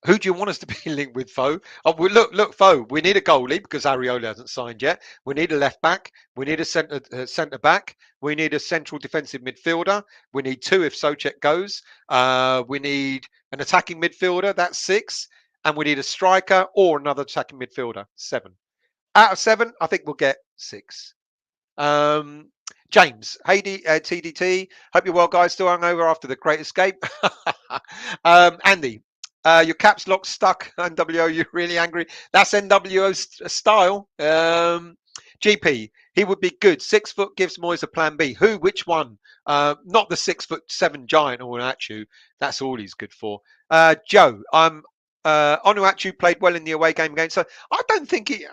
Who do you want us to be linked with, Foe? Oh, look, Foe. We need a goalie because Areola hasn't signed yet. We need a left back. We need a centre back. We need a central defensive midfielder. We need 2 if Soucek goes. We need an attacking midfielder. That's 6, and we need a striker or another attacking midfielder. 7 out of 7. I think we'll get 6. James, hey TDT. Hope you're well, guys. Still hungover after the great escape. Andy. Your caps lock stuck. NWO, you're really angry. That's NWO's style. GP, he would be good. 6 foot gives Moyes a plan B. Who? Which one? Not the 6'7" giant Onuachu. That's all he's good for. Joe, Onuachu played well in the away game against. So I don't think he.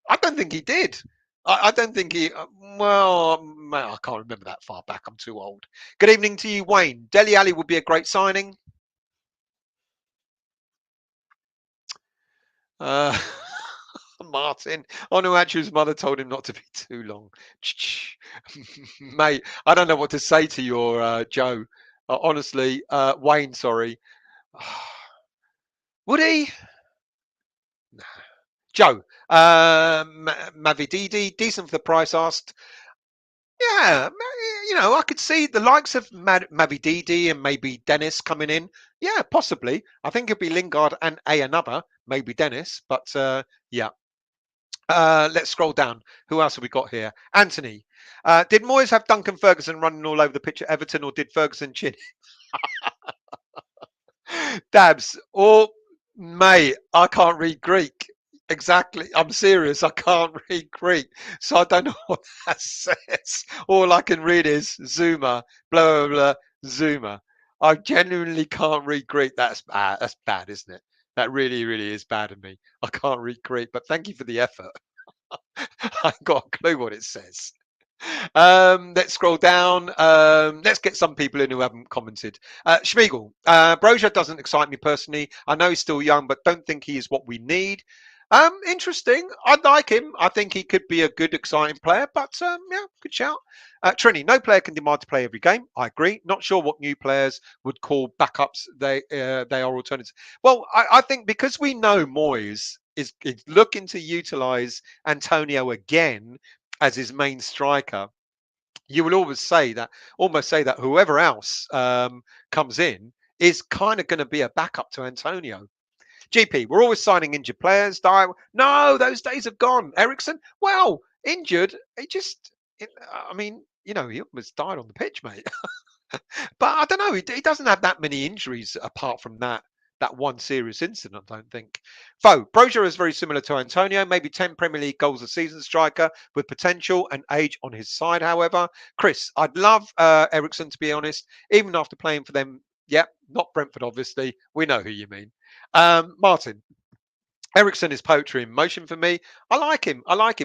I don't think he did. I don't think he. Well, I can't remember that far back. I'm too old. Good evening to you, Wayne. Dele Alli would be a great signing. Martin, Onuachu's mother told him not to be too long. Mate, I don't know what to say to your Joe. Honestly, Wayne, sorry. Would he? Joe, Mavididi, decent for the price asked. Yeah, I could see the likes of Mavididi and maybe Dennis coming in. Yeah, possibly. I think it'd be Lingard and another, maybe Dennis. But yeah. Let's scroll down. Who else have we got here? Anthony. Did Moyes have Duncan Ferguson running all over the pitch at Everton, or did Ferguson chin? Dabs. Or, mate, I can't read Greek. Exactly. I'm serious. I can't read Greek. So I don't know what that says. All I can read is Zouma, blah, blah, blah, Zouma. I genuinely can't read Greek. That's bad. That's bad, isn't it? That really, really is bad of me. I can't read Greek, but thank you for the effort. I ain't got a clue what it says. Let's scroll down. Let's get some people in who haven't commented. Schmiegel, Brozier doesn't excite me personally. I know he's still young, but don't think he is what we need. Interesting. I like him. I think he could be a good, exciting player, but yeah, good shout. Trini, no player can demand to play every game. I agree. Not sure what new players would call backups. They are alternatives. Well, I think because we know Moyes is looking to utilise Antonio again as his main striker, you will almost say that whoever else comes in is kind of going to be a backup to Antonio. GP, we're always signing injured players. No, those days have gone. Eriksen, well, injured. I mean, he almost died on the pitch, mate. But I don't know. He doesn't have that many injuries apart from that one serious incident, I don't think. Brozier is very similar to Antonio, maybe 10 Premier League goals a season striker with potential and age on his side, however. Chris, I'd love Eriksen, to be honest, even after playing for them. Yeah, not Brentford, obviously. We know who you mean. Martin, Eriksen is poetry in motion for me. I like him.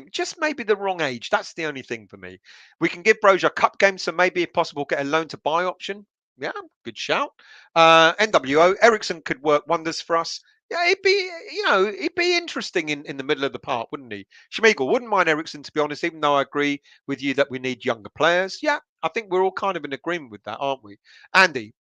Just maybe the wrong age. That's the only thing for me. We can give Brozier cup games, so maybe if possible, get a loan to buy option. Yeah, good shout. NWO, Eriksen could work wonders for us. Yeah, he'd be interesting in the middle of the park, wouldn't he? Schmiegel, wouldn't mind Eriksen, to be honest, even though I agree with you that we need younger players. Yeah, I think we're all kind of in agreement with that, aren't we? Andy,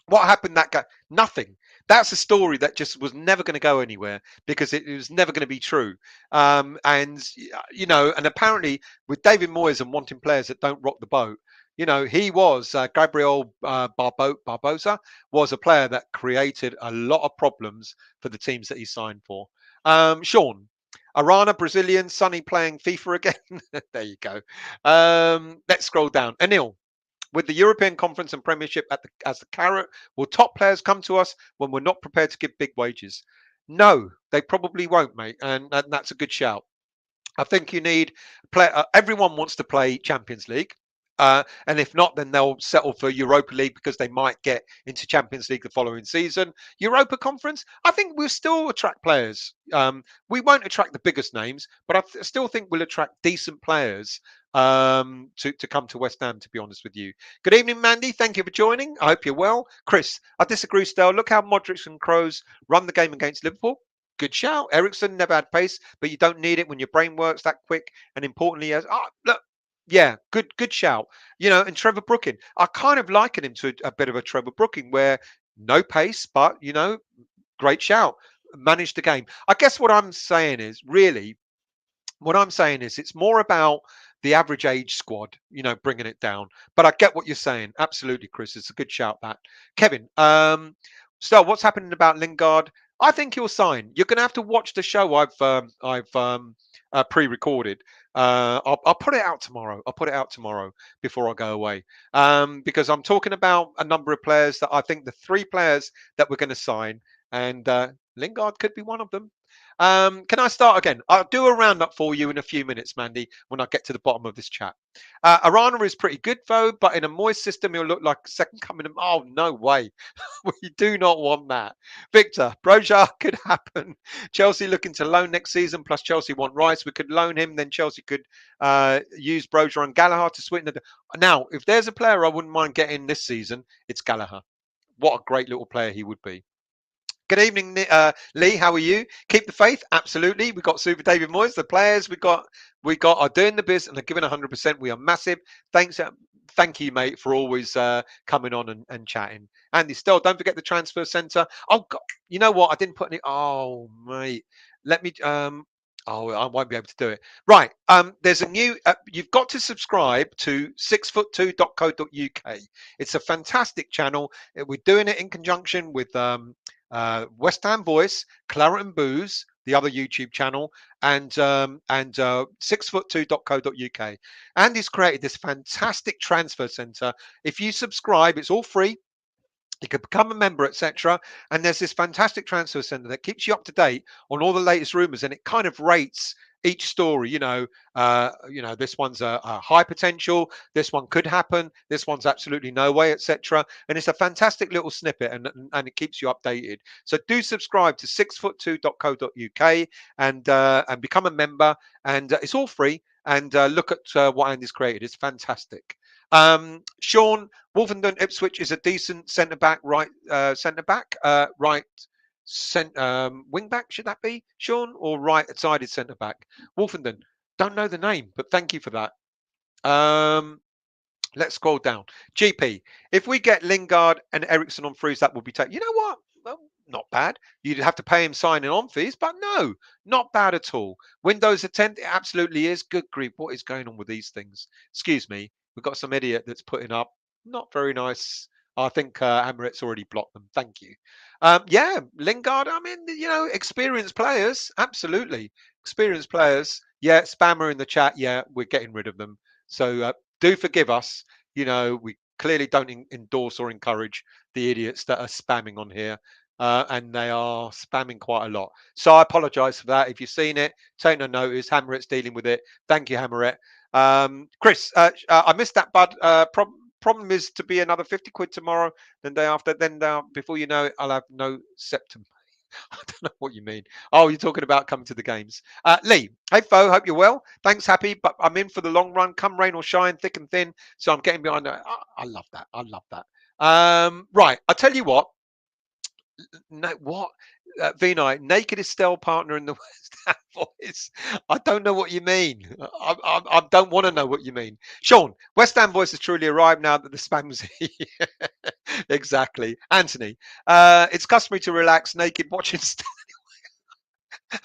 What happened that guy? Nothing. That's a story that just was never going to go anywhere because it was never going to be true. And and apparently with David Moyes and wanting players that don't rock the boat, he was Gabriel Barbosa was a player that created a lot of problems for the teams that he signed for. Sean, Arana, Brazilian, Sonny playing FIFA again. There you go. Let's scroll down. Anil, with the European Conference and Premiership as the carrot, will top players come to us when we're not prepared to give big wages? No, they probably won't, mate. And that's a good shout. I think you need play. Everyone wants to play Champions League. And if not, then they'll settle for Europa League because they might get into Champions League the following season. Europa Conference, I think we'll still attract players. We won't attract the biggest names, but I still think we'll attract decent players to come to West Ham, to be honest with you. Good evening, Mandy. Thank you for joining. I hope you're well. Chris, I disagree, Stell. Look how Modric and Kroos run the game against Liverpool. Good shout. Eriksen never had pace, but you don't need it when your brain works that quick. And importantly, look, yeah, good shout. And Trevor Brooking, I kind of liken him to a bit of a Trevor Brooking, where no pace, but great shout, managed the game. I guess what I'm saying is it's more about the average age squad, bringing it down. But I get what you're saying. Absolutely, Chris. It's a good shout, that. Kevin, so what's happening about Lingard? I think he'll sign. You're going to have to watch the show I've pre-recorded. I'll put it out tomorrow. I'll put it out tomorrow before I go away, because I'm talking about a number of players that I think the 3 players that we're going to sign, and Lingard could be one of them. Can I start again? I'll do a roundup for you in a few minutes, Mandy, when I get to the bottom of this chat. Arana is pretty good, though, but in a Moist system, he'll look like a second coming of... Oh, no way. We do not want that. Victor, Broja could happen. Chelsea looking to loan next season, plus Chelsea want Rice. We could loan him, then Chelsea could use Broja and Gallagher to sweeten it. Now, if there's a player I wouldn't mind getting this season, it's Gallagher. What a great little player he would be. Good evening, Lee. How are you? Keep the faith. Absolutely. We've got Super David Moyes. The players we got are doing the biz and they're giving 100%. We are massive. Thank you, mate, for always coming on and chatting. Andy, still, don't forget the transfer centre. Oh, God, you know what? I didn't put any. Oh, mate. Let me. Oh, I won't be able to do it. Right. There's a new. You've got to subscribe to 6foot2.co.uk. It's a fantastic channel. We're doing it in conjunction with West Ham Voice, Claret and Booze, the other YouTube channel, and 6foot2.co.uk. Andy's created this fantastic transfer centre. If you subscribe, it's all free. You can become a member, etc. And there's this fantastic transfer centre that keeps you up to date on all the latest rumours, and it kind of rates each story. This one's a high potential. This one could happen. This one's absolutely no way, etc. And it's a fantastic little snippet, and it keeps you updated. So do subscribe to 6foot2.co.uk and become a member. And it's all free. And look at what Andy's created. It's fantastic. Sean, Wolverhampton Ipswich is a decent centre back, right? Centre back, right. Wing back, should that be, Sean, or right-sided centre back? Wolfenden, don't know the name, but thank you for that. Let's scroll down. GP, if we get Lingard and Eriksen on frees, that would be taken. You know what? Well, not bad. You'd have to pay him signing on fees, but no, not bad at all. Windows the 10th, it absolutely is. Good grief, what is going on with these things? Excuse me, we've got some idiot that's putting up. Not very nice. I think Amaret's already blocked them. Thank you. Yeah, Lingard, I mean, experienced players. Absolutely. Experienced players. Yeah, spammer in the chat. Yeah, we're getting rid of them. So do forgive us. We clearly don't endorse or encourage the idiots that are spamming on here. And they are spamming quite a lot. So I apologise for that. If you've seen it, take no notice. Hammeret's dealing with it. Thank you, Hammeret. Chris, I missed that, bud. Problem is to be another 50 quid tomorrow, then day after, then before you know it, I'll have no septum. I don't know what you mean. Oh, you're talking about coming to the games. Lee, hey, Fo, hope you're well. Thanks, happy, but I'm in for the long run, come rain or shine, thick and thin. So I'm getting behind that. I love that. I love that. Right, I tell you what. No, what? Vinay, naked Estelle partner in the West Ham Voice. I don't know what you mean. I don't want to know what you mean. Sean, West Ham Voice has truly arrived now that the spam's here. Exactly. Anthony, it's customary to relax naked watching.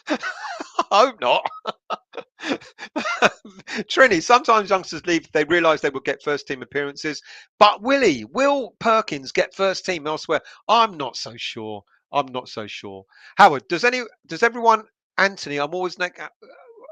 I hope not. Trini, sometimes youngsters leave if they realise they will get first team appearances. But will Perkins get first team elsewhere? I'm not so sure. I'm not so sure. Howard, does everyone Anthony, I'm always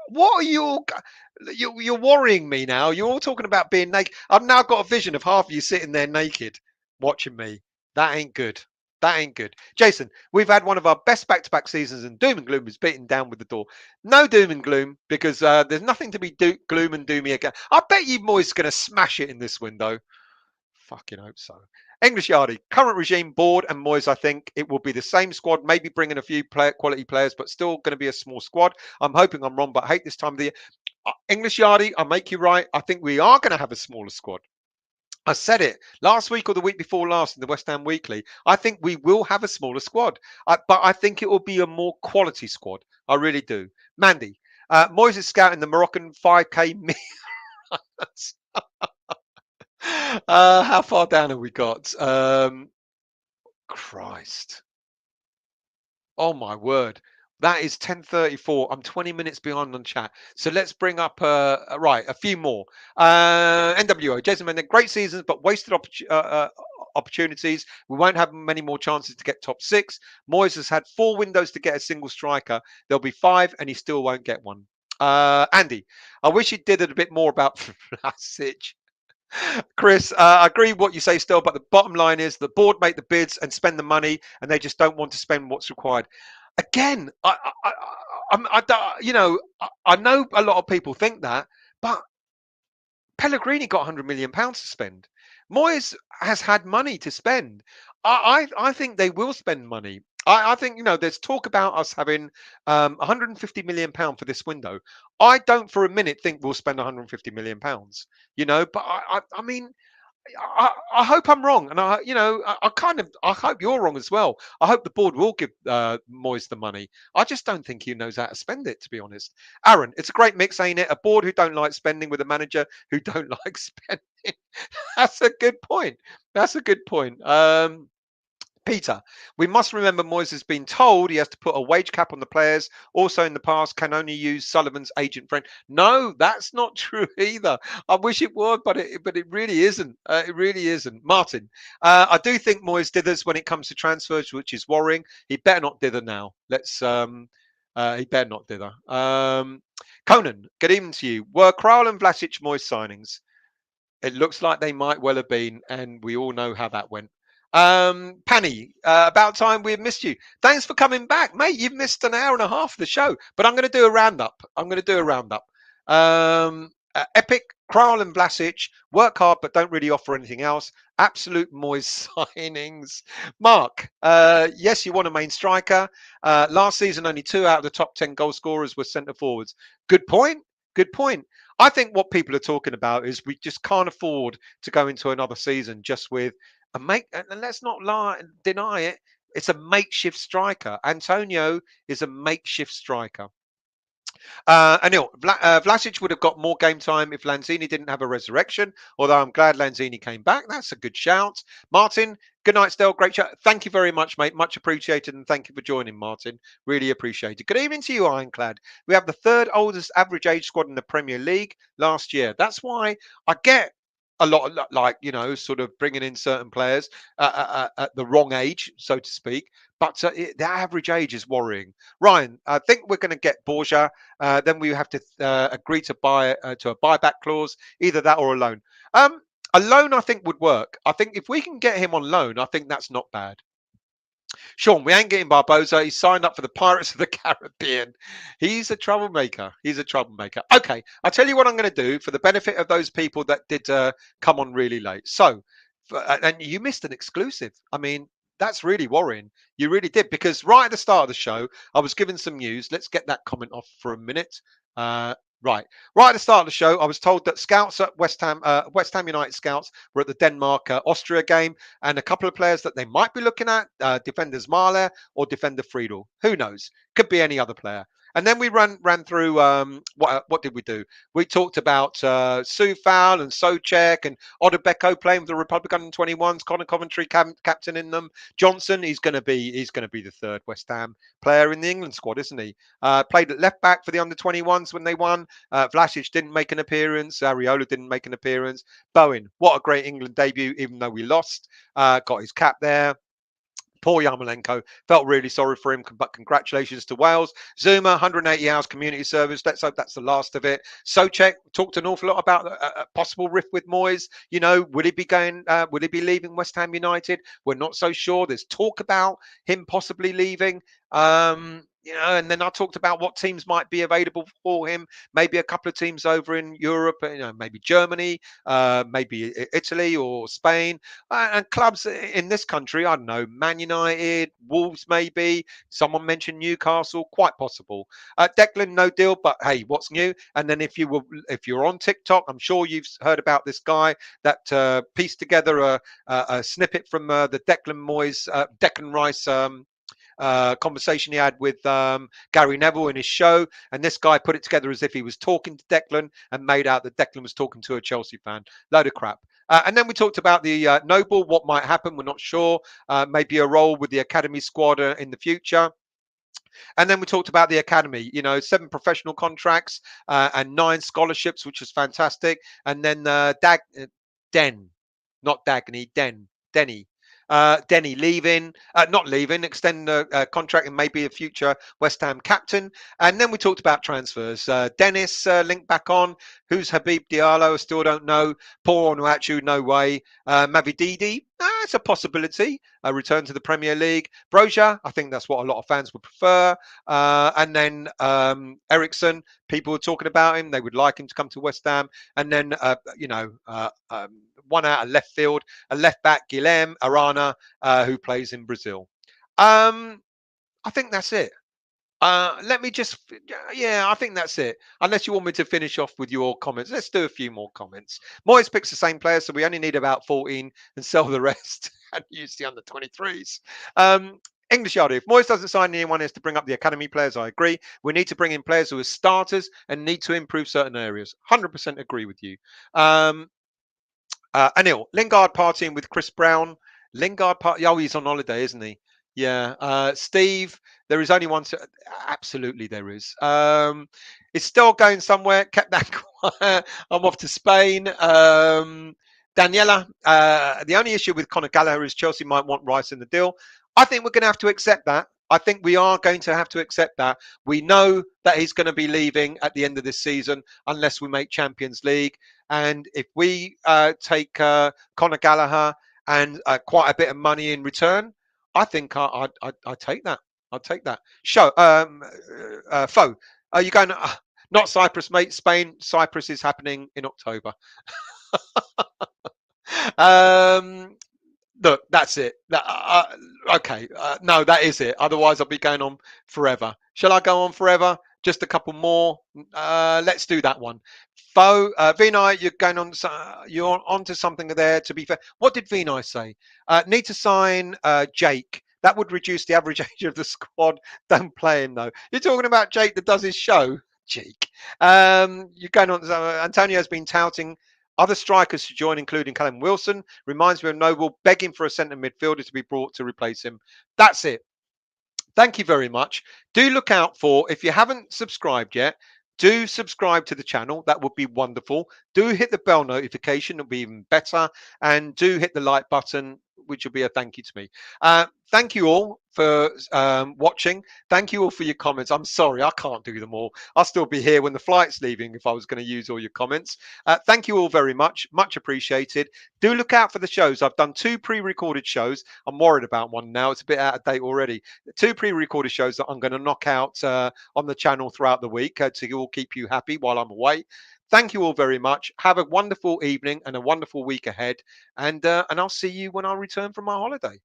what are you're worrying me now. You're all talking about being naked. I've now got a vision of half of you sitting there naked watching me. That ain't good. That ain't good. Jason, we've had one of our best back-to-back seasons, and doom and gloom is beaten down with the door. No doom and gloom, because there's nothing to be gloom and doomy again. I bet you Moyes going to smash it in this window. Fucking hope so. English Yardie, current regime, board and Moyes, I think it will be the same squad, maybe bringing a few quality players, but still going to be a small squad. I'm hoping I'm wrong, but I hate this time of the year. English Yardie, I'll make you right. I think we are going to have a smaller squad. I said it last week or the week before last in the West Ham Weekly. I think we will have a smaller squad, but I think it will be a more quality squad. I really do. Mandy, Moyes is scouting the Moroccan 5K. How far down have we got? Christ. Oh my word. That is 10:34. I'm 20 minutes behind on chat. So let's bring up right, a few more. NWO, Jason Mendes, great seasons, but wasted opportunities. We won't have many more chances to get top six. Moyes has had 4 windows to get a single striker. There'll be 5 and he still won't get one. Andy, I wish he did it a bit more about Vlasic. Chris, I agree with what you say still, but the bottom line is the board make the bids and spend the money, and they just don't want to spend what's required. Again, I know a lot of people think that, but Pellegrini got £100 million to spend. Moyes has had money to spend. I think they will spend money. I think there's talk about us having £150 million for this window. I don't for a minute think we'll spend £150 million. But I mean, I hope I'm wrong, and I hope you're wrong as well. I hope the board will give Moyes the money. I just don't think he knows how to spend it, to be honest. Aaron, it's a great mix, ain't it? A board who don't like spending with a manager who don't like spending. That's a good point. That's a good point. Peter, we must remember Moyes has been told he has to put a wage cap on the players. Also, in the past, can only use Sullivan's agent friend. No, that's not true either. I wish it was, but it really isn't. It really isn't. Martin, I do think Moyes dithers when it comes to transfers, which is worrying. He better not dither now. He better not dither. Conan, good evening to you. Were Krul and Vlasic Moyes signings? It looks like they might well have been, and we all know how that went. Panny, about time we've missed you. Thanks for coming back, mate. You've missed an hour and a half of the show, but I'm going to do a roundup. Epic, Krul and Vlasic work hard but don't really offer anything else. Absolute Moyes signings. Mark, yes, you want a main striker. Last season, only 2 out of the top 10 goal scorers were centre forwards. Good point. Good point. I think what people are talking about is we just can't afford to go into another season just with and let's not deny it. It's a makeshift striker. Antonio is a makeshift striker. Anil, Vlasic would have got more game time if Lanzini didn't have a resurrection, although I'm glad Lanzini came back. That's a good shout. Martin, good night, Stel. Great chat. Thank you very much, mate. Much appreciated, and thank you for joining, Martin. Really appreciated. Good evening to you, Ironclad. We have the 3rd oldest average age squad in the Premier League last year. That's why I get a lot of, sort of bringing in certain players at the wrong age, so to speak. But the average age is worrying. Ryan, I think we're going to get Borja. Then we have to agree to buy to a buyback clause, either that or a loan. A loan, I think, would work. I think if we can get him on loan, I think that's not bad. Sean, we ain't getting Barbosa. He signed up for the Pirates of the Caribbean. He's a troublemaker. Okay, I'll tell you what I'm going to do for the benefit of those people that did come on really late. So, and you missed an exclusive. I mean, that's really worrying. You really did, because right at the start of the show, I was given some news. Let's get that comment off for a minute. Right at the start of the show, I was told that scouts at West Ham United scouts were at the Denmark Austria game, and a couple of players that they might be looking at, defenders Maehle or defender Friedl. Who knows? Could be any other player. And then we ran through what did we do? We talked about Soufal and Soucek and Odebeko playing with the Republic under-21s. Connor Coventry captain in them. Johnson, he's going to be the third West Ham player in the England squad, isn't he? Played at left back for the under-21s when they won. Vlasic didn't make an appearance. Areola didn't make an appearance. Bowen, what a great England debut, even though we lost. Got his cap there. Poor Yarmolenko. Felt really sorry for him, but congratulations to Wales. Zouma, 180 hours community service. Let's hope that's the last of it. Soucek talked an awful lot about a possible rift with Moyes. You know, will he be going? Will he be leaving West Ham United? We're not so sure. There's talk about him possibly leaving. You know, and then I talked about what teams might be available for him. Maybe a couple of teams over in Europe. You know, maybe Germany, maybe Italy or Spain, and clubs in this country. I don't know, Man United, Wolves, maybe. Someone mentioned Newcastle, quite possible. Declan, no deal, but hey, what's new? And then if you're on TikTok, I'm sure you've heard about this guy that pieced together a snippet from the Declan Rice. Conversation he had with Gary Neville in his show, and this guy put it together as if he was talking to Declan and made out that Declan was talking to a Chelsea fan. Load of crap. And then we talked about the Noble, what might happen, we're not sure. Maybe a role with the academy squad in the future. And then we talked about the academy, you know, 7 professional contracts and 9 scholarships, which was fantastic. And then Denny leaving, not leaving, extending a contract and maybe a future West Ham captain. And then we talked about transfers. Dennis linked back on. Who's Habib Diallo? I still don't know. Paul Onuachu, no way. Mavididi, it's a possibility. A return to the Premier League. Broja, I think that's what a lot of fans would prefer. And then Eriksen, people were talking about him. They would like him to come to West Ham. And then, one out of left field, a left back, Guilherme Arana, who plays in Brazil. I think that's it. I think that's it. Unless you want me to finish off with your comments. Let's do a few more comments. Moyes picks the same players, so we only need about 14 and sell the rest and use the under 23s. English Yardie, if Moyes doesn't sign anyone else to bring up the academy players, I agree. We need to bring in players who are starters and need to improve certain areas. 100% agree with you. Anil, Lingard partying with Chris Brown. Oh, he's on holiday, isn't he? Yeah. Steve, there is only one. Absolutely, there is. It's still going somewhere. Kept that quiet. I'm off to Spain. Daniela, the only issue with Conor Gallagher is Chelsea might want Rice in the deal. I think we're going to have to accept that. I think we are going to have to accept that. We know that he's going to be leaving at the end of this season unless we make Champions League. And if we take Conor Gallagher and quite a bit of money in return, I think I'd take that. I'd take that. Foe, are you going to, not Cyprus, mate, Spain. Cyprus is happening in October. Look, that's it. Okay. No, that is it. Otherwise, I'll be going on forever. Shall I go on forever? Just a couple more. Let's do that one. Vinay, you're onto something there. To be fair, what did Vinay say? Need to sign Jake. That would reduce the average age of the squad. Don't play him though. You're talking about Jake that does his show. Jake. You're going on. Antonio's been touting other strikers to join, including Callum Wilson. Reminds me of Noble begging for a centre midfielder to be brought to replace him. That's it. Thank you very much. Do look out for, if you haven't subscribed yet, do subscribe to the channel. That would be wonderful. Do hit the bell notification. It'll be even better. And do hit the like button, which will be a thank you to me. Thank you all for watching. Thank you all for your comments. I'm sorry, I can't do them all. I'll still be here when the flight's leaving if I was going to use all your comments. Thank you all very much. Much appreciated. Do look out for the shows. I've done 2 pre-recorded shows. I'm worried about one now. It's a bit out of date already. 2 pre-recorded shows that I'm going to knock out on the channel throughout the week to all keep you happy while I'm away. Thank you all very much. Have a wonderful evening and a wonderful week ahead. And I'll see you when I return from my holiday.